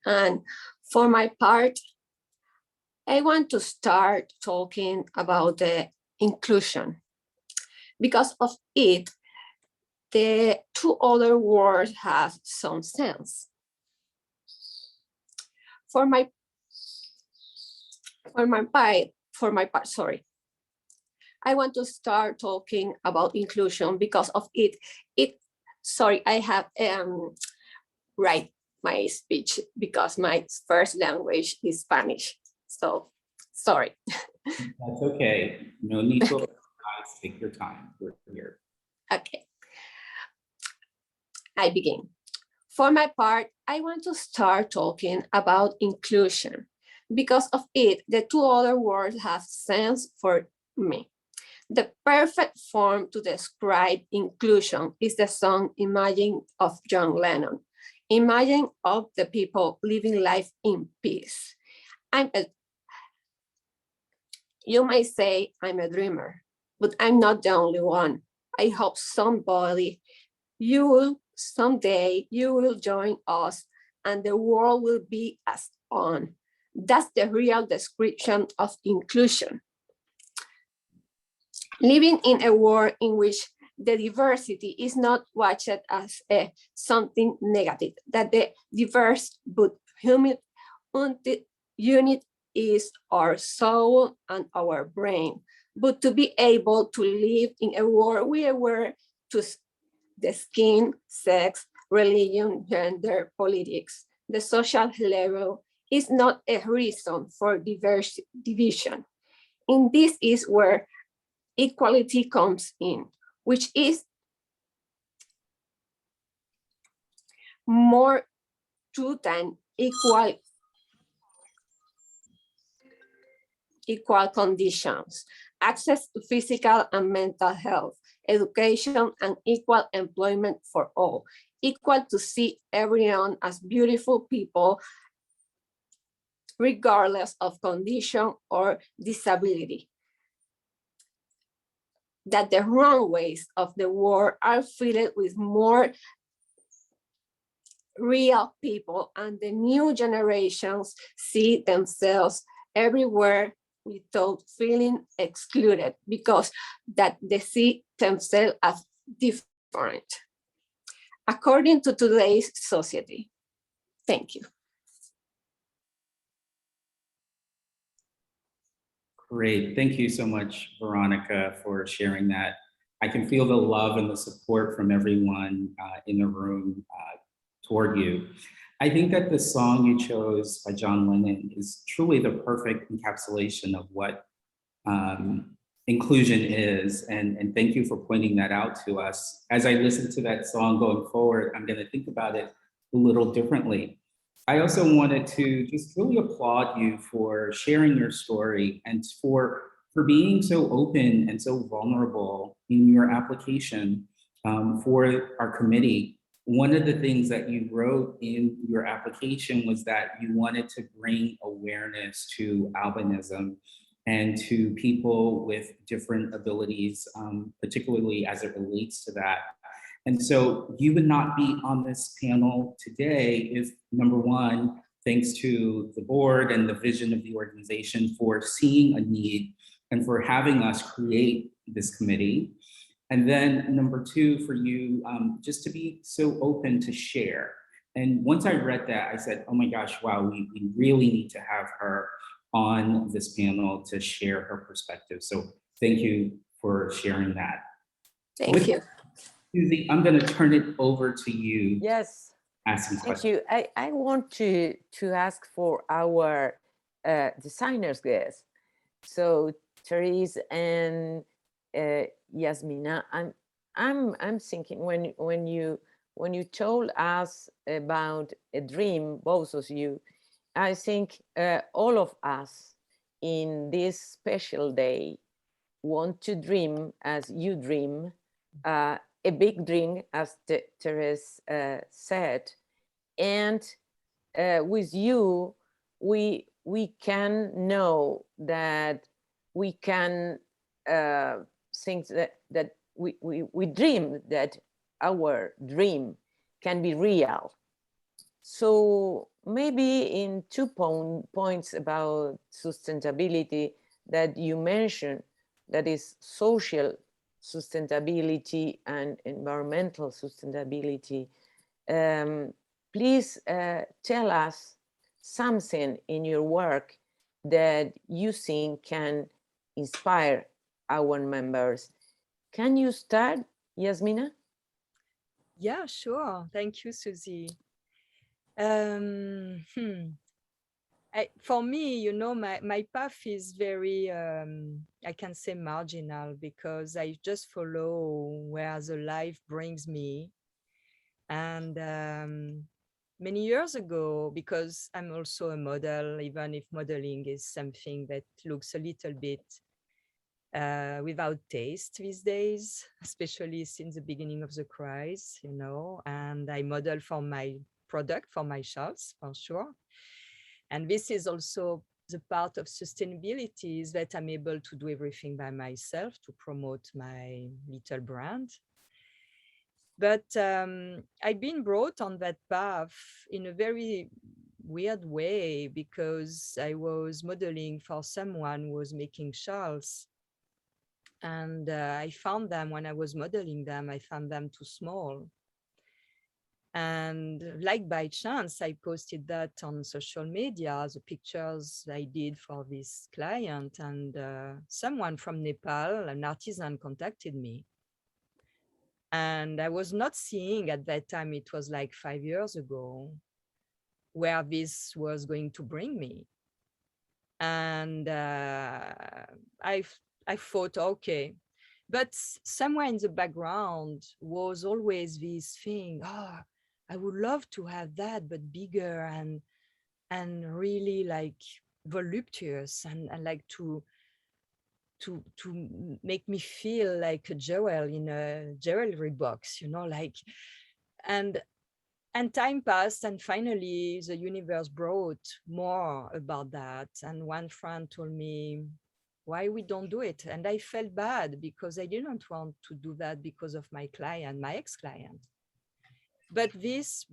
And for my part, I want to start talking about the inclusion. Because of it, the two other words have some sense. For my part, sorry. I want to start talking about inclusion because of it. Sorry, I have write my speech because my first language is Spanish. So sorry. That's okay. No need to apologize. Take your time. We're here. Okay. I begin. For my part, I want to start talking about inclusion. Because of it, the two other words have sense for me. The perfect form to describe inclusion is the song Imagine of John Lennon. Imagine of the people living life in peace. You may say I'm a dreamer, but I'm not the only one. I hope someday you will join us and the world will be as one. That's the real description of inclusion. Living in a world in which the diversity is not watched as something negative, that the diverse but unit is our soul and our brain, but to be able to live in a world where to the skin, sex, religion, gender, politics, the social level is not a reason for division. And this is where equality comes in, which is more true than equal conditions, access to physical and mental health, education, and equal employment for all, equal to see everyone as beautiful people, regardless of condition or disability. That the runways of the world are filled with more real people, and the new generations see themselves everywhere without feeling excluded because that they see themselves as different according to today's society. Thank you. Great. Thank you so much, Veronica, for sharing that. I can feel the love and the support from everyone in the room toward you. I think that the song you chose by John Lennon is truly the perfect encapsulation of what inclusion is. And thank you for pointing that out to us. As I listen to that song going forward, I'm going to think about it a little differently. I also wanted to just really applaud you for sharing your story and for being so open and so vulnerable in your application for our committee. One of the things that you wrote in your application was that you wanted to bring awareness to albinism and to people with different abilities, particularly as it relates to that. And so you would not be on this panel today if, number one, thanks to the board and the vision of the organization for seeing a need and for having us create this committee. And then number two, for you just to be so open to share. And once I read that, I said, oh my gosh, wow, we really need to have her on this panel to share her perspective. So thank you for sharing that. Thank you. Susie, I'm going to turn it over to you. Yes. Ask some Thank questions. you. I want to ask for our designers guests. So Therese and Yazemeenah, I'm thinking when you told us about a dream, both of you, I think all of us in this special day want to dream as you dream, a big dream, as Therese said, And with you, we can know that we can think that we dream that our dream can be real. So maybe in 2 points about sustainability that you mentioned, that is social sustainability and environmental sustainability. Please tell us something in your work that you think can inspire our members. Can you start, Yazemeenah? Yeah, sure. Thank you, Susie. For me, you know, my path is very, I can say marginal, because I just follow where the life brings me. And many years ago, because I'm also a model, even if modeling is something that looks a little bit without taste these days, especially since the beginning of the crisis, you know, and I model for my product, for my shelves, for sure. And this is also the part of sustainability, is that I'm able to do everything by myself to promote my little brand. But I've been brought on that path in a very weird way, because I was modeling for someone who was making shawls. And I found them, when I was modeling them, I found them too small. And like by chance, I posted that on social media, the pictures I did for this client. And someone from Nepal, an artisan, contacted me. And I was not seeing at that time, it was like 5 years ago, where this was going to bring me. And I thought, okay. But somewhere in the background was always this thing, oh, I would love to have that, but bigger and really like voluptuous, and like to make me feel like a jewel in a jewelry box, you know, like, and time passed, and finally the universe brought more about that. And one friend told me, why we don't do it? And I felt bad, because I didn't want to do that because of my client, my ex-client. But this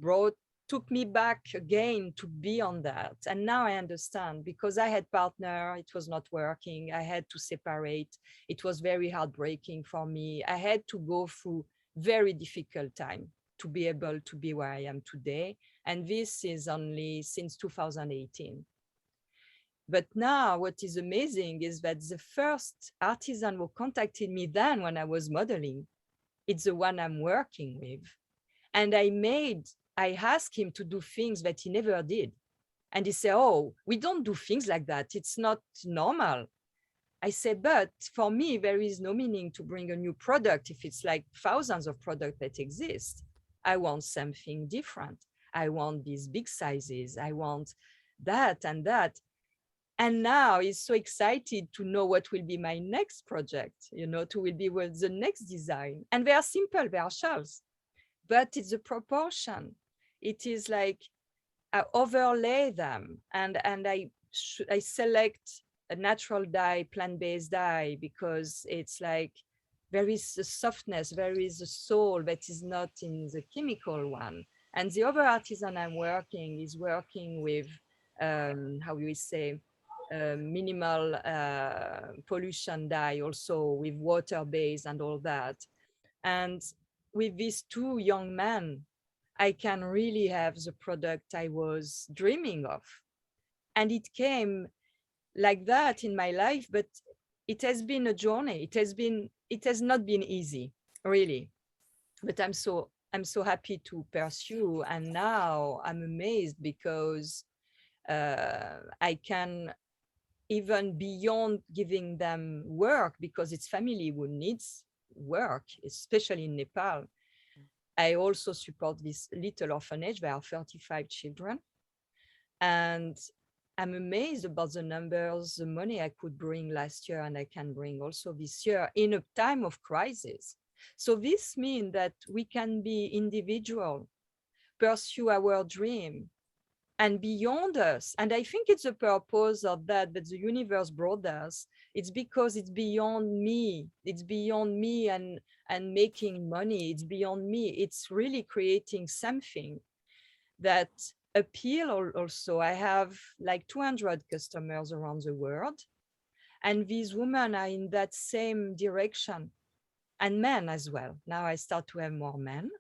took me back again to be on that. And now I understand, because I had partner, it was not working. I had to separate. It was very heartbreaking for me. I had to go through very difficult time to be able to be where I am today. And this is only since 2018. But now what is amazing is that the first artisan who contacted me then when I was modeling, it's the one I'm working with. And I asked him to do things that he never did. And he said, oh, we don't do things like that. It's not normal. I said, but for me, there is no meaning to bring a new product if it's like thousands of products that exist. I want something different. I want these big sizes. I want that and that. And now he's so excited to know what will be my next project, you know, to will be with the next design. And they are simple, they are shells, but it's a proportion. It is like I overlay them, and I select a natural dye, plant-based dye, because it's like there is a softness, there is a soul that is not in the chemical one. And the other artisan I'm working is working with, how do we say, minimal pollution dye, also with water base and all that. And with these two young men, I can really have the product I was dreaming of. And it came like that in my life, but it has been a journey. It has not been easy, really. But I'm so happy to pursue. And now I'm amazed, because I can, even beyond giving them work, because it's family who needs work, especially in Nepal. I also support this little orphanage. There are 35 children. And I'm amazed about the numbers, the money I could bring last year, and I can bring also this year in a time of crisis. So this means that we can be individual. pursue our dream and beyond us. And I think it's the purpose of that the universe brought us. It's because it's beyond me. It's beyond me and making money. It's beyond me. It's really creating something that appeal also. I have like 200 customers around the world. And these women are in that same direction, and men as well. Now I start to have more men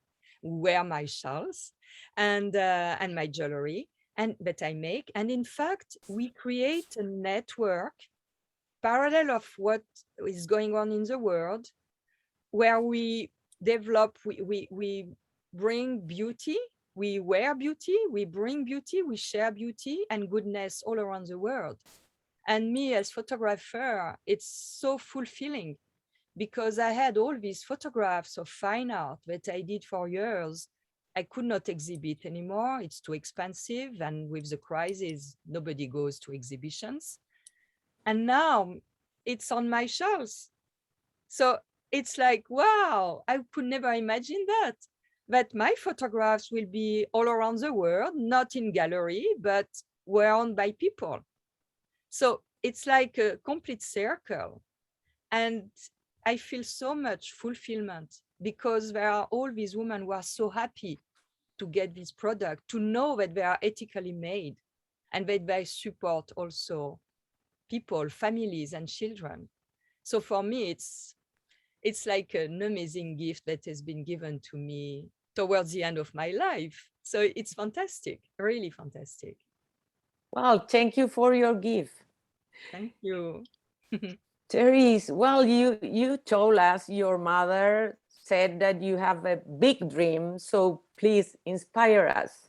who wear my shawls and my jewelry that I make. And in fact, we create a network parallel of what is going on in the world, where we develop, we bring beauty, we wear beauty, we bring beauty, we share beauty and goodness all around the world. And me as photographer, it's so fulfilling because I had all these photographs of fine art that I did for years. I could not exhibit anymore. It's too expensive. And with the crisis, nobody goes to exhibitions. And now it's on my shelves. So it's like, wow, I could never imagine that my photographs will be all around the world, not in gallery, but worn by people. So it's like a complete circle. And I feel so much fulfillment because there are all these women who are so happy to get this product, to know that they are ethically made and that they support also people, families, and children. So for me, it's like an amazing gift that has been given to me towards the end of my life. So it's fantastic, really fantastic. Well, thank you for your gift. Thank you. Therese, well, you told us your mother said that you have a big dream, so please inspire us.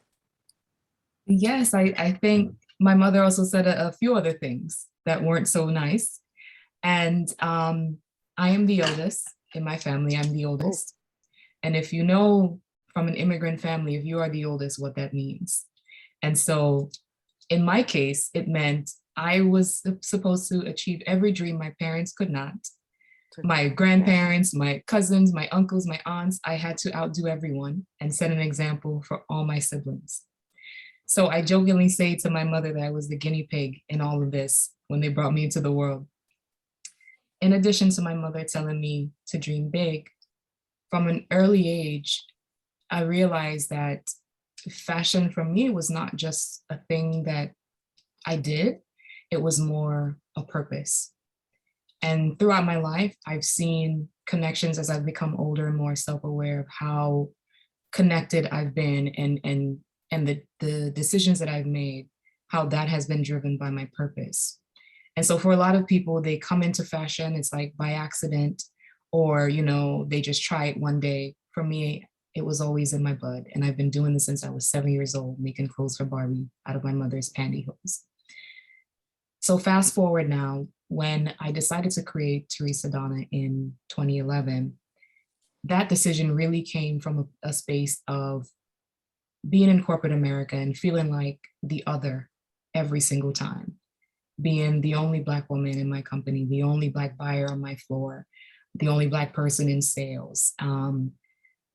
Yes, I think my mother also said a few other things that weren't so nice. And I am the oldest in my family. I'm the oldest. And if you know from an immigrant family, if you are the oldest, what that means. And so in my case, it meant I was supposed to achieve every dream my parents could not. My grandparents, my cousins, my uncles, my aunts, I had to outdo everyone and set an example for all my siblings. So I jokingly say to my mother that I was the guinea pig in all of this when they brought me into the world. In addition to my mother telling me to dream big, from an early age, I realized that fashion for me was not just a thing that I did, it was more a purpose. And throughout my life, I've seen connections as I've become older and more self-aware of how connected I've been and the decisions that I've made, how that has been driven by my purpose. And so for a lot of people, they come into fashion, it's like by accident, or, you know, they just try it one day. For me, it was always in my blood. And I've been doing this since I was 7 years old, making clothes for Barbie out of my mother's pantyhose. So fast forward now, when I decided to create Teresem in 2011, that decision really came from a space of being in corporate America and feeling like the other every single time. Being the only Black woman in my company, the only Black buyer on my floor, the only Black person in sales,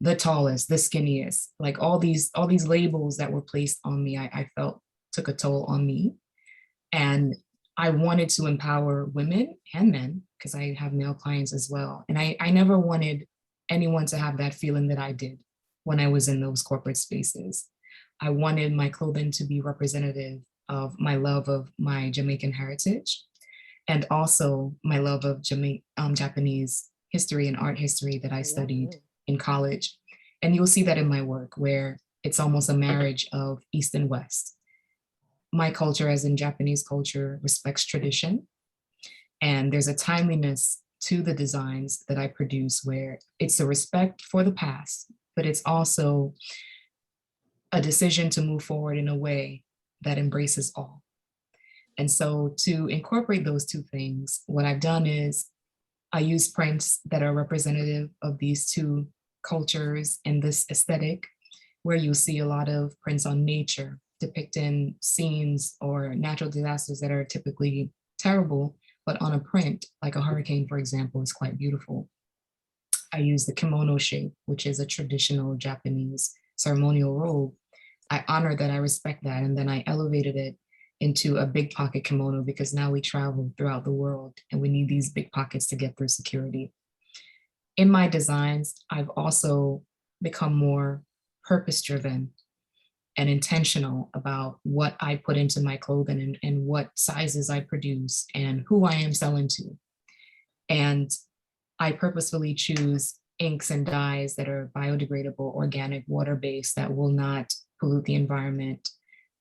the tallest, the skinniest, like all these labels that were placed on me, I felt took a toll on me. And I wanted to empower women and men, because I have male clients as well. And I never wanted anyone to have that feeling that I did when I was in those corporate spaces. I wanted my clothing to be representative of my love of my Jamaican heritage, and also my love of Japanese history and art history that I studied in college. And you'll see that in my work, where it's almost a marriage of East and West. My culture, as in Japanese culture, respects tradition. And there's a timeliness to the designs that I produce where it's a respect for the past, but it's also a decision to move forward in a way that embraces all. And so to incorporate those two things, what I've done is I use prints that are representative of these two cultures and this aesthetic, where you see a lot of prints on nature, depicting scenes or natural disasters that are typically terrible, but on a print, like a hurricane, for example, is quite beautiful. I use the kimono shape, which is a traditional Japanese ceremonial robe, I honor that, I respect that. And then I elevated it into a big pocket kimono because now we travel throughout the world and we need these big pockets to get through security. In my designs, I've also become more purpose-driven and intentional about what I put into my clothing and what sizes I produce and who I am selling to. And I purposefully choose inks and dyes that are biodegradable, organic, water-based, that will not pollute the environment.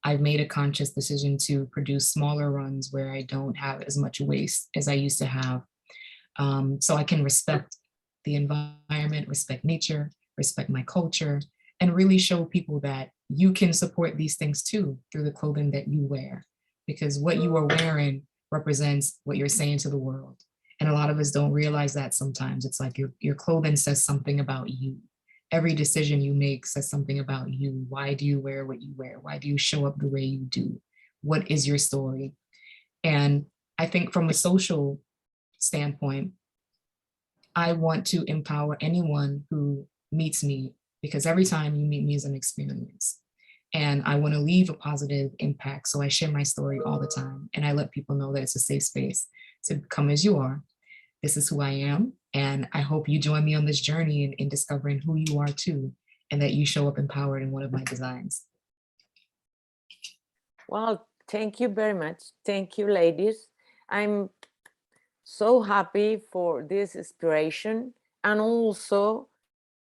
I've made a conscious decision to produce smaller runs where I don't have as much waste as I used to have. So I can respect the environment, respect nature, respect my culture, and really show people that you can support these things too through the clothing that you wear, because what you are wearing represents what you're saying to the world. And a lot of us don't realize that sometimes. It's like your clothing says something about you. Every decision you make says something about you. Why do you wear what you wear? Why do you show up the way you do? What is your story? And I think from a social standpoint, I want to empower anyone who meets me, because every time you meet me is an experience. And I want to leave a positive impact. So I share my story all the time. And I let people know that it's a safe space to come as you are. This is who I am. And I hope you join me on this journey in discovering who you are too, and that you show up empowered in one of my designs. Well, thank you very much. Thank you, ladies. I'm so happy for this inspiration. And also,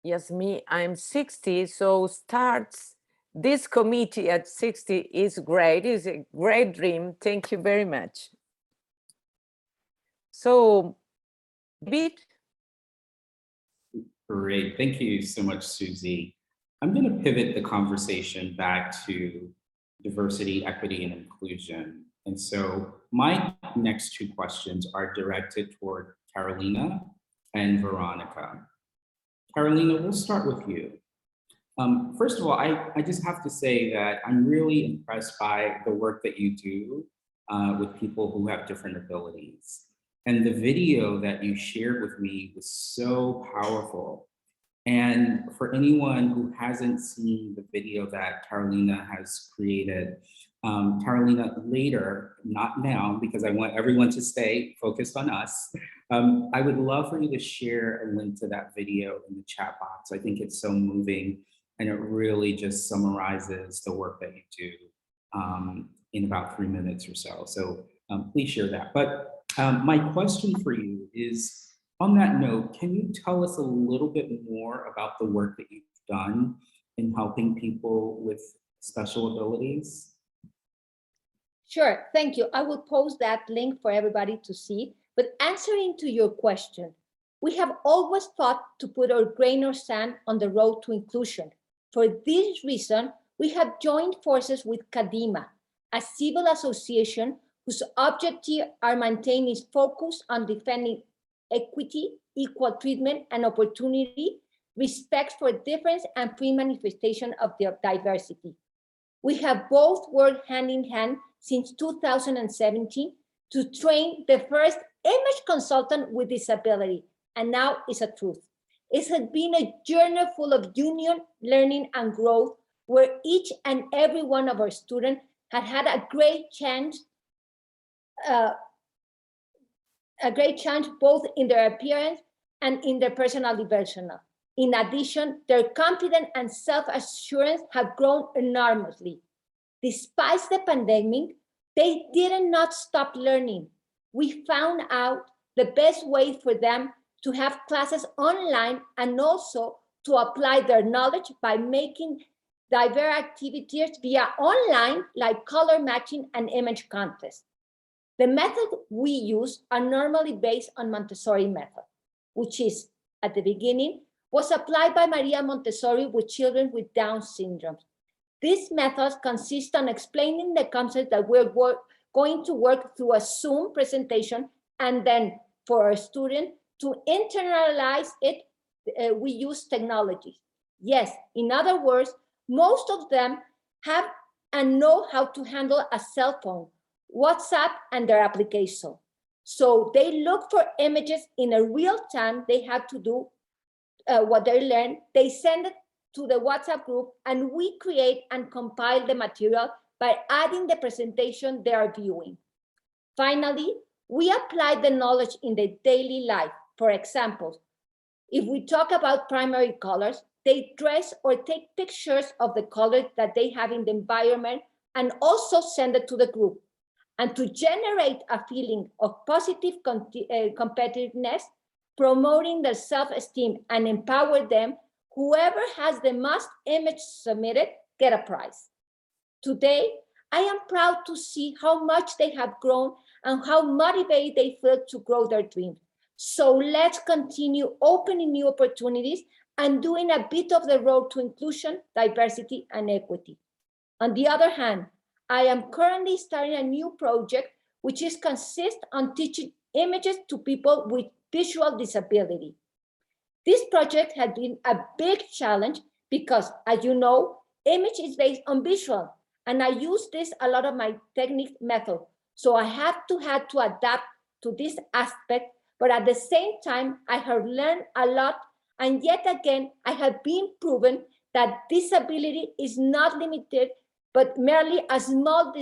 Yazemeenah, I'm 60, so starts this committee at 60 is great. It's a great dream. Thank you very much. So, David. Great. Thank you so much, Susie. I'm going to pivot the conversation back to diversity, equity, and inclusion. And so my next two questions are directed toward Carolina and Veronica. Carolina, we'll start with you. First of all, I just have to say that I'm really impressed by the work that you do with people who have different abilities. And the video that you shared with me was so powerful. And for anyone who hasn't seen the video that Carolina has created, Carolina, later, not now, because I want everyone to stay focused on us, I would love for you to share a link to that video in the chat box. I think it's so moving, and it really just summarizes the work that you do in about 3 minutes or so. So please share that. But my question for you is, on that note, can you tell us a little bit more about the work that you've done in helping people with special abilities? Sure, thank you. I will post that link for everybody to see. But answering to your question, we have always thought to put our grain of sand on the road to inclusion. For this reason, we have joined forces with Kadima, a civil association whose objectives are maintaining its focus on defending equity, equal treatment, and opportunity, respect for difference, and free manifestation of their diversity. We have both worked hand in hand since 2017 to train the first image consultant with disability, and now it's a truth. It has been a journey full of union, learning, and growth, where each and every one of our students had a great chance both in their appearance and in their personal development. In addition, their confidence and self-assurance have grown enormously. Despite the pandemic, they did not stop learning. We found out the best way for them to have classes online and also to apply their knowledge by making diverse activities via online, like color matching and image contests. The method we use are normally based on Montessori method, which is, at the beginning, was applied by Maria Montessori with children with Down syndrome. These methods consist on explaining the concept that we're going to work through a Zoom presentation, and then for our student to internalize it, we use technology. Yes, in other words, most of them have and know how to handle a cell phone, WhatsApp, and their application. So they look for images in a real time. They have to do what they learn. They send it to the WhatsApp group, and we create and compile the material by adding the presentation they are viewing. Finally, we apply the knowledge in the daily life. For example, if we talk about primary colors, they dress or take pictures of the colors that they have in the environment and also send it to the group. And to generate a feeling of positive competitiveness, promoting their self-esteem and empower them, whoever has the most images submitted get a prize. Today, I am proud to see how much they have grown and how motivated they feel to grow their dreams. So let's continue opening new opportunities and doing a bit of the road to inclusion, diversity, and equity. On the other hand, I am currently starting a new project which is consist on teaching images to people with visual disability. This project has been a big challenge because, as you know, image is based on visual, and I use this a lot of my technique method. So I had to adapt to this aspect, but at the same time, I have learned a lot, and yet again, I have been proven that disability is not limited, but merely a small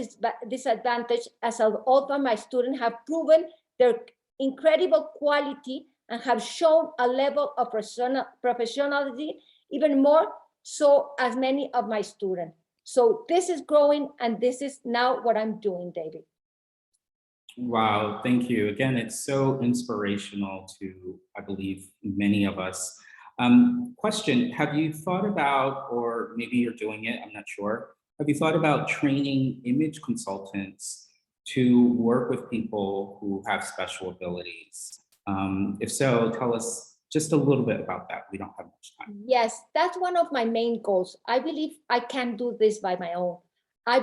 disadvantage, as all of my students have proven their incredible quality and have shown a level of professionalism, even more so as many of my students. So this is growing, and this is now what I'm doing, David. Wow, thank you. Again, it's so inspirational to, I believe, many of us. Question, have you thought about, or maybe you're doing it, I'm not sure, have you thought about training image consultants to work with people who have special abilities? If so, tell us just a little bit about that. We don't have much time. Yes, that's one of my main goals. I believe I can't do this by my own. I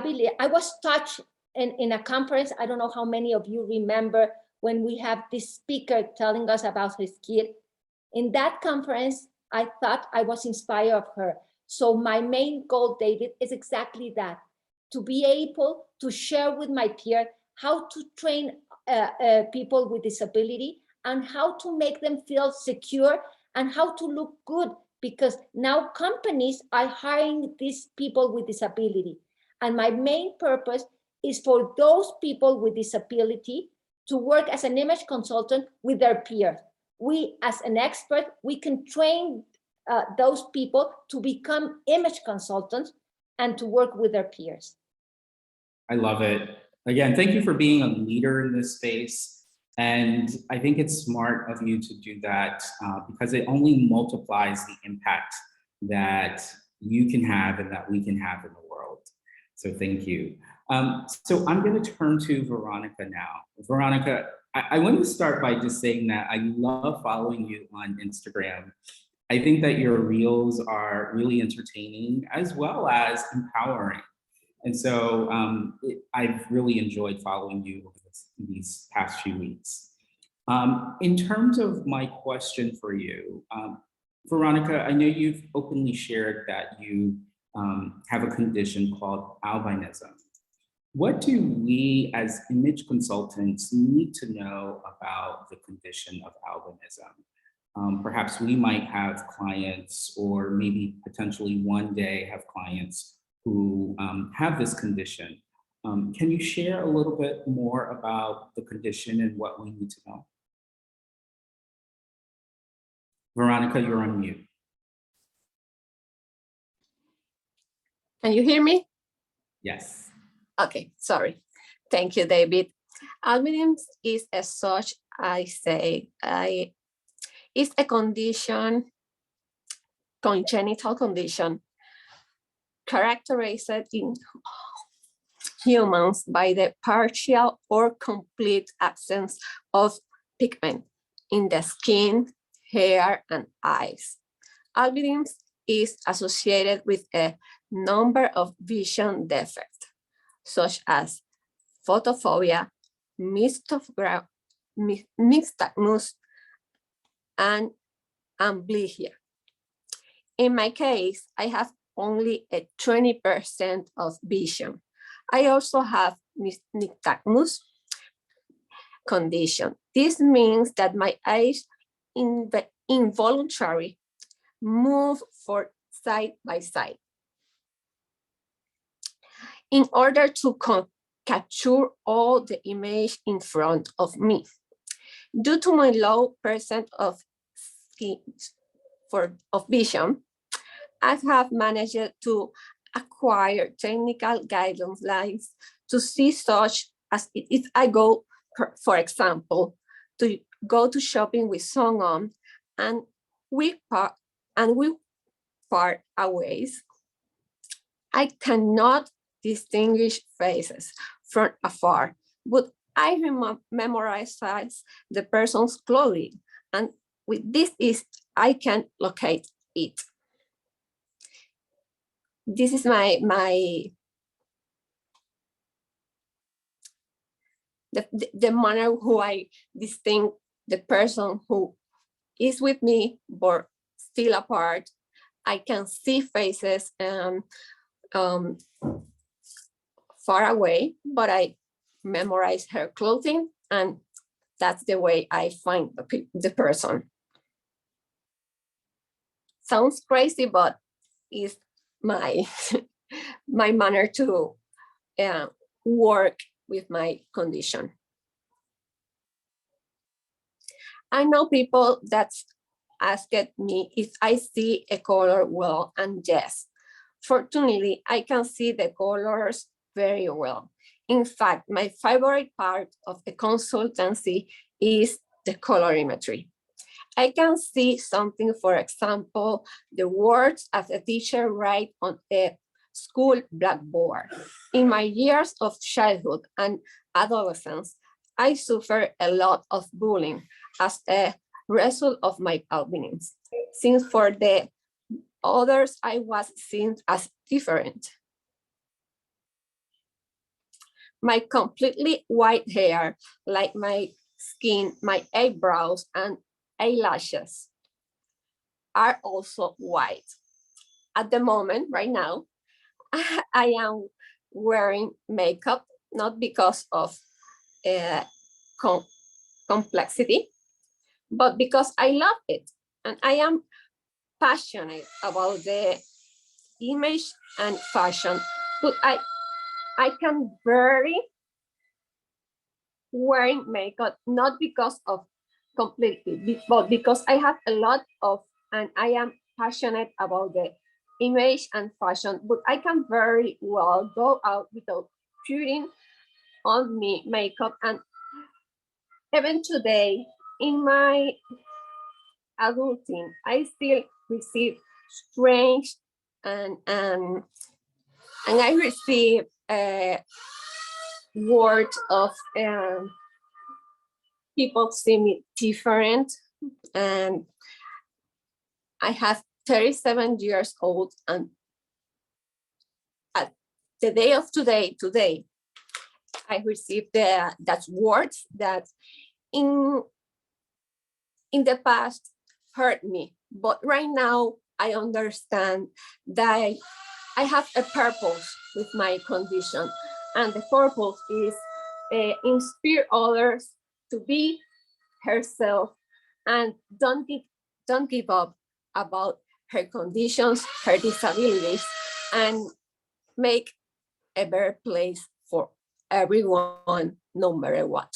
was touched in a conference. I don't know how many of you remember when we have this speaker telling us about his kid. In that conference, I thought I was inspired of her. So my main goal, David, is exactly that, to be able to share with my peers how to train people with disability and how to make them feel secure and how to look good, because now companies are hiring these people with disability. And my main purpose is for those people with disability to work as an image consultant with their peers. We, as an expert, we can train those people to become image consultants and to work with their peers. I love it. Again, thank you for being a leader in this space. And I think it's smart of you to do that because it only multiplies the impact that you can have and that we can have in the world. So thank you. So I'm going to turn to Veronica now. Veronica, I want to start by just saying that I love following you on Instagram. I think that your reels are really entertaining as well as empowering. And so I've really enjoyed following you over these past few weeks. In terms of my question for you, Veronica, I know you've openly shared that you have a condition called albinism. What do we as image consultants need to know about the condition of albinism? Perhaps we might have clients, or maybe potentially one day have clients who have this condition. Can you share a little bit more about the condition and what we need to know? Veronica, you're on mute. Can you hear me? Yes. Okay, sorry. Thank you, David. Albinism is as such, it's a condition, congenital condition, characterized in humans by the partial or complete absence of pigment in the skin, hair, and eyes. Albinism is associated with a number of vision defects, such as photophobia, nystagmus, and amblyopia. In my case, I have only a 20% of vision. I also have nystagmus condition. This means that my eyes involuntarily move for side by side. In order to capture all the image in front of me. Due to my low percent of vision, I have managed to acquire technical guidelines to see such as if I go, for example, to go to shopping with someone and we far away, I cannot distinguish faces from afar, but I memorize the person's clothing, and with this I can locate it. This is the manner who I distinguish the person who is with me but still apart. I can see faces far away, but I memorize her clothing, and that's the way I find the person. Sounds crazy, but it's my my manner to work with my condition. I know people that asked me if I see a color well, and yes, fortunately, I can see the colors very well. In fact, my favorite part of the consultancy is the colorimetry. I can see something, for example, the words as a teacher write on a school blackboard. In my years of childhood and adolescence, I suffered a lot of bullying as a result of my albinism, since for the others I was seen as different. My completely white hair, like my skin, my eyebrows and eyelashes are also white. At the moment, right now, I am wearing makeup, not because of complexity, but because I love it. And I am passionate about the image and fashion, but I can vary wearing makeup, not because of completely, but because I have a lot of, and I am passionate about the image and fashion, but I can very well go out without putting on me makeup. And even today, in my adulting, I still receive strange and I receive words of people see me different, and I have 37 years old, and at the day of today, I received that words that in the past hurt me, but right now I understand that I have a purpose with my condition, and the purpose is inspire others to be herself and don't give up about her conditions, her disabilities, and make a better place for everyone, no matter what.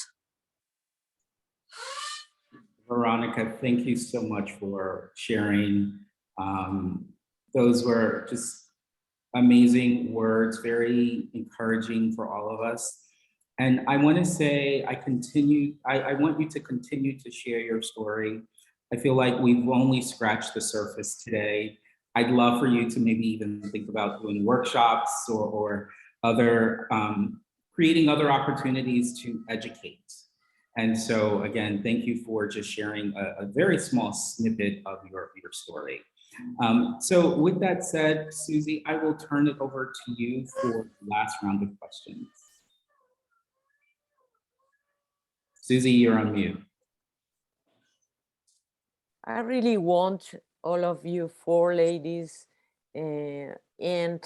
Veronica, thank you so much for sharing. Those were just amazing words, very encouraging for all of us. And I want to say, I want you to continue to share your story. I feel like we've only scratched the surface today. I'd love for you to maybe even think about doing workshops or other, creating other opportunities to educate. And so again, thank you for just sharing a very small snippet of your story. So with that said, Susie, I will turn it over to you for the last round of questions. Susie, you're on mute. I really want all of you four ladies, and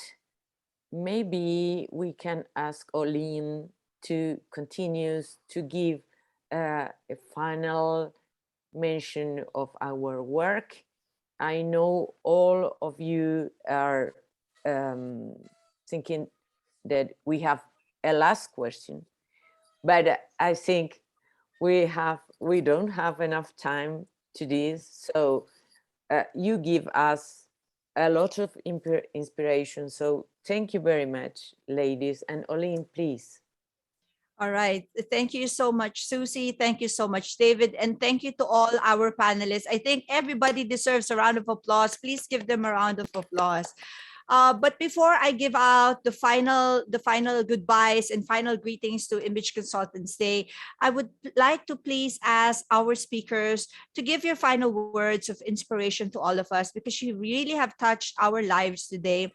maybe we can ask Olin to continue to give a final mention of our work, I know all of you are thinking that we have a last question, but I think we don't have enough time to this. So you give us a lot of inspiration. So thank you very much, ladies. And Olin, please. All right. Thank you so much, Susie. Thank you so much, David. And thank you to all our panelists. I think everybody deserves a round of applause. Please give them a round of applause. But before I give out the final goodbyes and final greetings to Image Consultants Day, I would like to please ask our speakers to give your final words of inspiration to all of us, because you really have touched our lives today.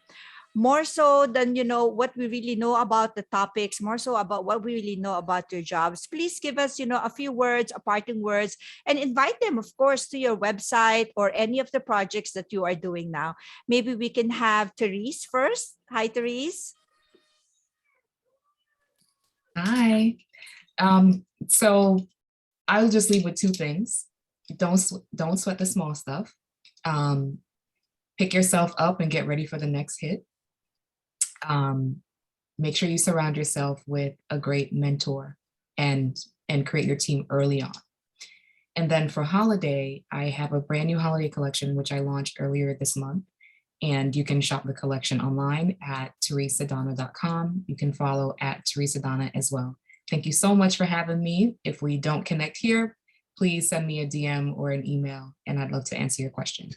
More so than what we really know about the topics, more so about what we really know about your jobs. Please give us a few words, a parting words, and invite them, of course, to your website or any of the projects that you are doing now. Maybe we can have Therese first. Hi, Therese. Hi. So I'll just leave with two things. Don't sweat the small stuff. Pick yourself up and get ready for the next hit. Make sure you surround yourself with a great mentor and create your team early on. And then for holiday, I have a brand new holiday collection, which I launched earlier this month. And you can shop the collection online at teresadonna.com. You can follow at teresadonna as well. Thank you so much for having me. If we don't connect here, please send me a DM or an email, and I'd love to answer your question.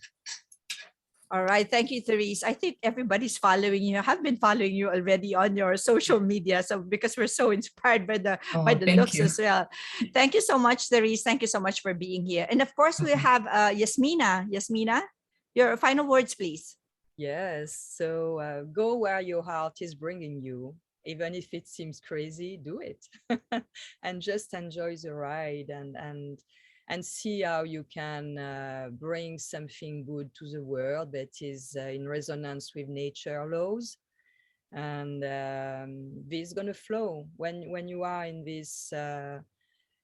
All right. Thank you, Therese. I think everybody's following you. I have been following you already on your social media. So because we're so inspired by the looks as well. Thank you so much, Therese. Thank you so much for being here. And of course, we have Yazemeenah. Yazemeenah, your final words, please. Yes. So go where your heart is bringing you. Even if it seems crazy, do it. And just enjoy the ride and see how you can bring something good to the world that is in resonance with nature laws. And this is going to flow. When you are in this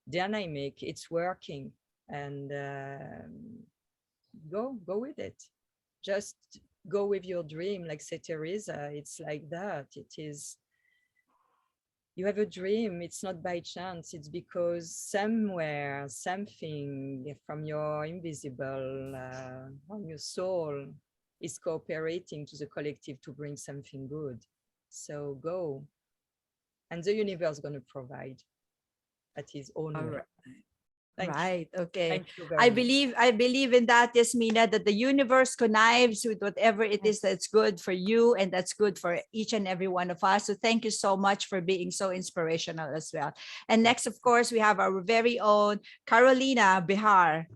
dynamic, it's working. And go with it. Just go with your dream, like say Teresa. It's like that. It is. You have a dream, it's not by chance, it's because somewhere, something from your invisible, from your soul is cooperating to the collective to bring something good. So go, and the universe is going to provide at his own way. Right. Okay. Thank you very I much. believe in that, Yazemeenah, that the universe connives with whatever it is that's good for you and that's good for each and every one of us. So thank you so much for being so inspirational as well. And next, of course, we have our very own Carolina Bihar.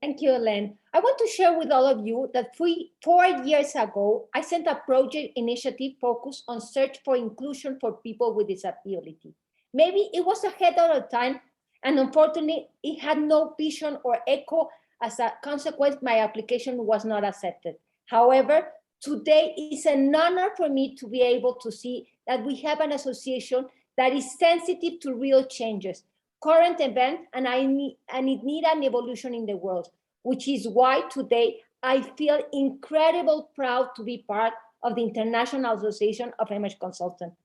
Thank you, Ellen. I want to share with all of you that 4 years ago, I sent a project initiative focused on search for inclusion for people with disability. Maybe it was ahead of the time, and unfortunately, it had no vision or echo. As a consequence, my application was not accepted. However, today is an honor for me to be able to see that we have an association that is sensitive to real changes, current events, and it need an evolution in the world, which is why today I feel incredibly proud to be part of the International Association of Image Consultants.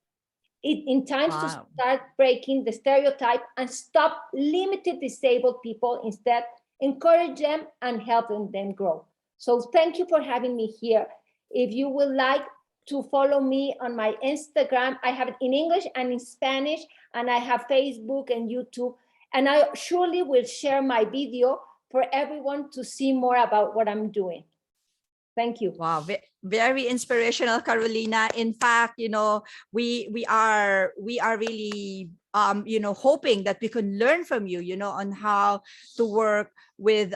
In times to start breaking the stereotype and stop limited disabled people, instead encourage them and helping them grow. So thank you for having me here. If you would like to follow me on my Instagram, I have it in English and in Spanish, and I have Facebook and YouTube, and I surely will share my video for everyone to see more about what I'm doing. Thank you. Wow, very inspirational, Carolina. In fact, we are really hoping that we can learn from you, on how to work with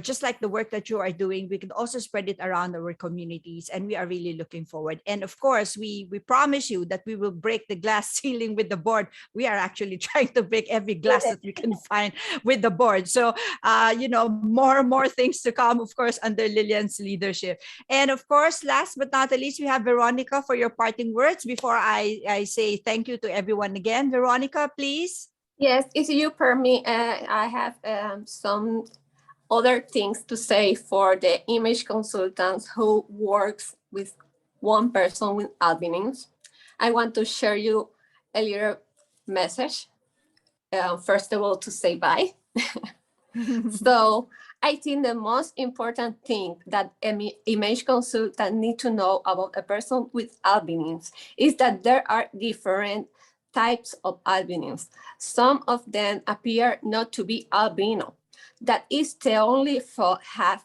just like the work that you are doing. We can also spread it around our communities, and we are really looking forward. And of course, we promise you that we will break the glass ceiling with the board. We are actually trying to break every glass that we can find with the board. So more things to come, of course, under Lillian's leadership. And of course, last but not least, we have Veronica for your parting words before I say thank you to everyone again. Veronica, please. Yes, if you permit, I have some other things to say for the image consultants who works with one person with albinism. I want to share you a little message. First of all, to say bye. So I think the most important thing that an image consultant need to know about a person with albinism is that there are different types of albinism. Some of them appear not to be albino. That is, they only have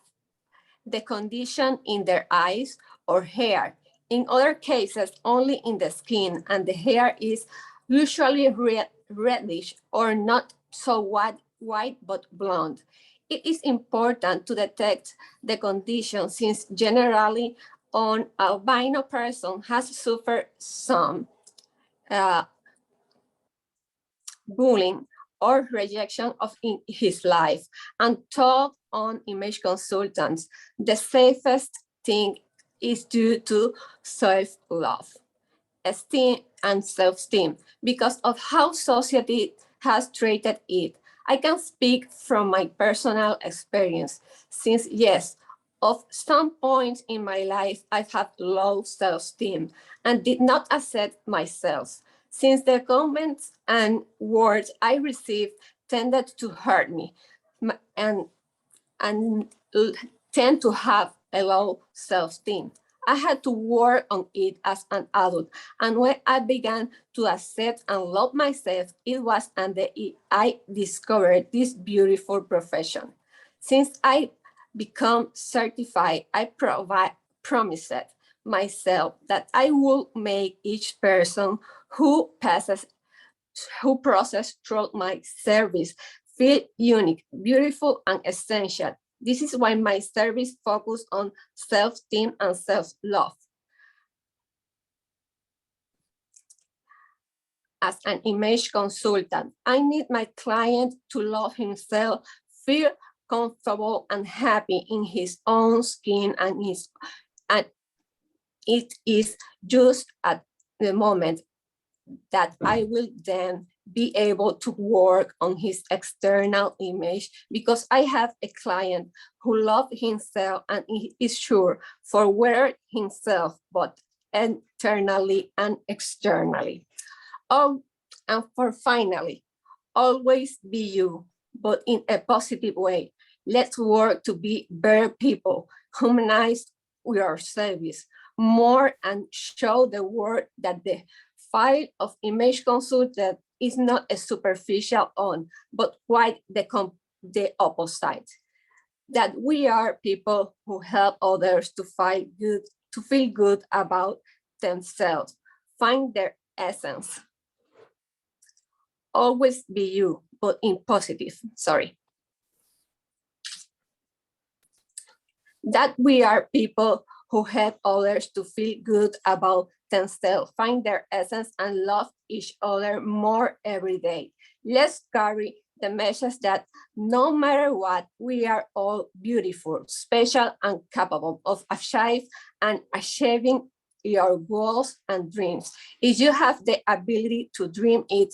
the condition in their eyes or hair. In other cases, only in the skin, and the hair is usually reddish or not so white but blonde. It is important to detect the condition since generally an albino person has suffered some bullying or rejection in his life. And talk on image consultants, the safest thing is due to self-love, esteem, and self-esteem because of how society has treated it. I can speak from my personal experience since, yes, of some points in my life, I've had low self-esteem and did not accept myself. Since the comments and words I received tended to hurt me and tend to have a low self-esteem. I had to work on it as an adult. And when I began to accept and love myself, it was under it I discovered this beautiful profession. Since I become certified, I promised myself that I will make each person who process through my service feel unique, beautiful, and essential. This is why my service focuses on self-esteem and self-love. As an image consultant, I need my client to love himself, feel comfortable and happy in his own skin, and it is just at the moment that I will then be able to work on his external image because I have a client who loves himself and is sure for where himself, but internally and externally. Oh, and for finally, always be you, but in a positive way. Let's work to be better people, humanize your service more, and show the world that the file of image consultant is not a superficial one, but quite the opposite. That we are people who help others to feel good about themselves, find their essence. Always be you, but in positive, That we are people who help others to feel good about themselves, find their essence, and love each other more every day. Let's carry the message that no matter what, we are all beautiful, special, and capable of achieving your goals and dreams. If you have the ability to dream it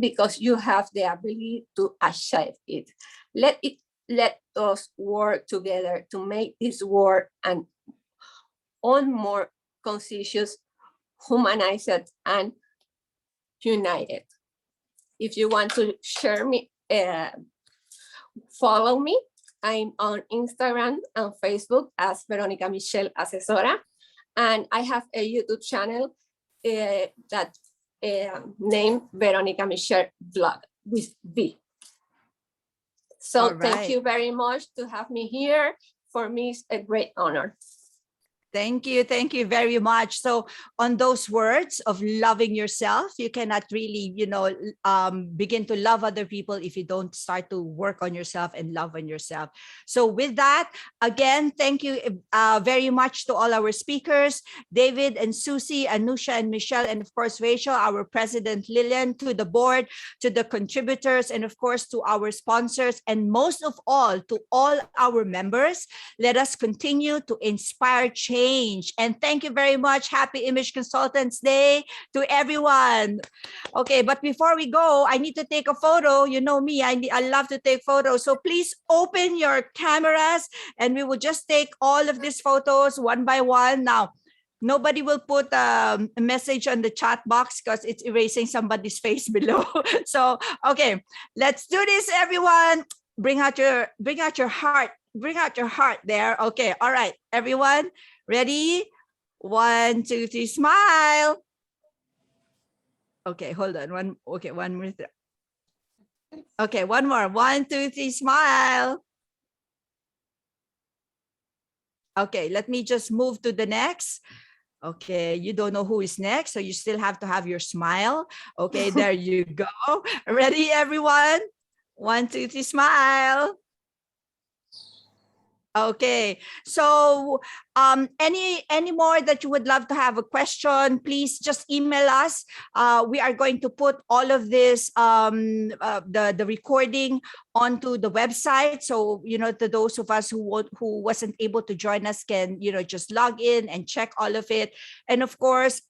because you have the ability to achieve it. Let us work together to make this world an more conscious, humanized, and united. If you want to share me, follow me. I'm on Instagram and Facebook as Veronica Michelle Asesora, and I have a YouTube channel that named Veronica Michelle Vlog with V. So thank you very much to have me here. For me, it's a great honor. Thank you very much. So on those words of loving yourself, you cannot really, begin to love other people if you don't start to work on yourself and love on yourself. So with that, again, thank you very much to all our speakers, David and Susie, Anusha and Michelle, and of course, Rachel, our president, Lillian, to the board, to the contributors, and of course, to our sponsors, and most of all, to all our members. Let us continue to inspire change change. And thank you very much. Happy Image Consultants Day to everyone. Okay, but before we go, I need to take a photo. You know me, I love to take photos. So please open your cameras and we will just take all of these photos one by one. Now, nobody will put a message on the chat box because it's erasing somebody's face below. So, okay, let's do this, everyone. Bring out your heart. Bring out your heart there. Okay, all right, everyone, ready? 1, 2, 3, smile. Okay, hold on. One minute. Okay, one more. 1, 2, 3, smile. Okay, let me just move to the next. Okay, you don't know who is next, so you still have to have your smile. Okay, there you go. Ready, everyone? 1, 2, 3, smile. Okay, so any more that you would love to have a question, please just email us. We are going to put all of this, the recording onto the website. So, you know, to those of us who wasn't able to join us can, you know, just log in and check all of it. And of course,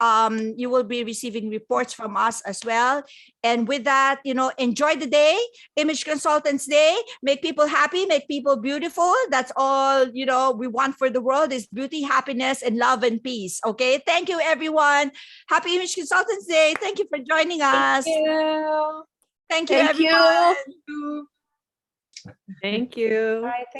you will be receiving reports from us as well. And with that, you know, enjoy the day, Image Consultants Day. Make people happy, make people beautiful. That's all, you know, we want for the world is beauty, happiness, and love and peace. Okay, thank you, everyone. Happy Image Consultants Day. Thank you for joining us. Thank you. Thank you, Thank everyone. you. Thank you. Bye.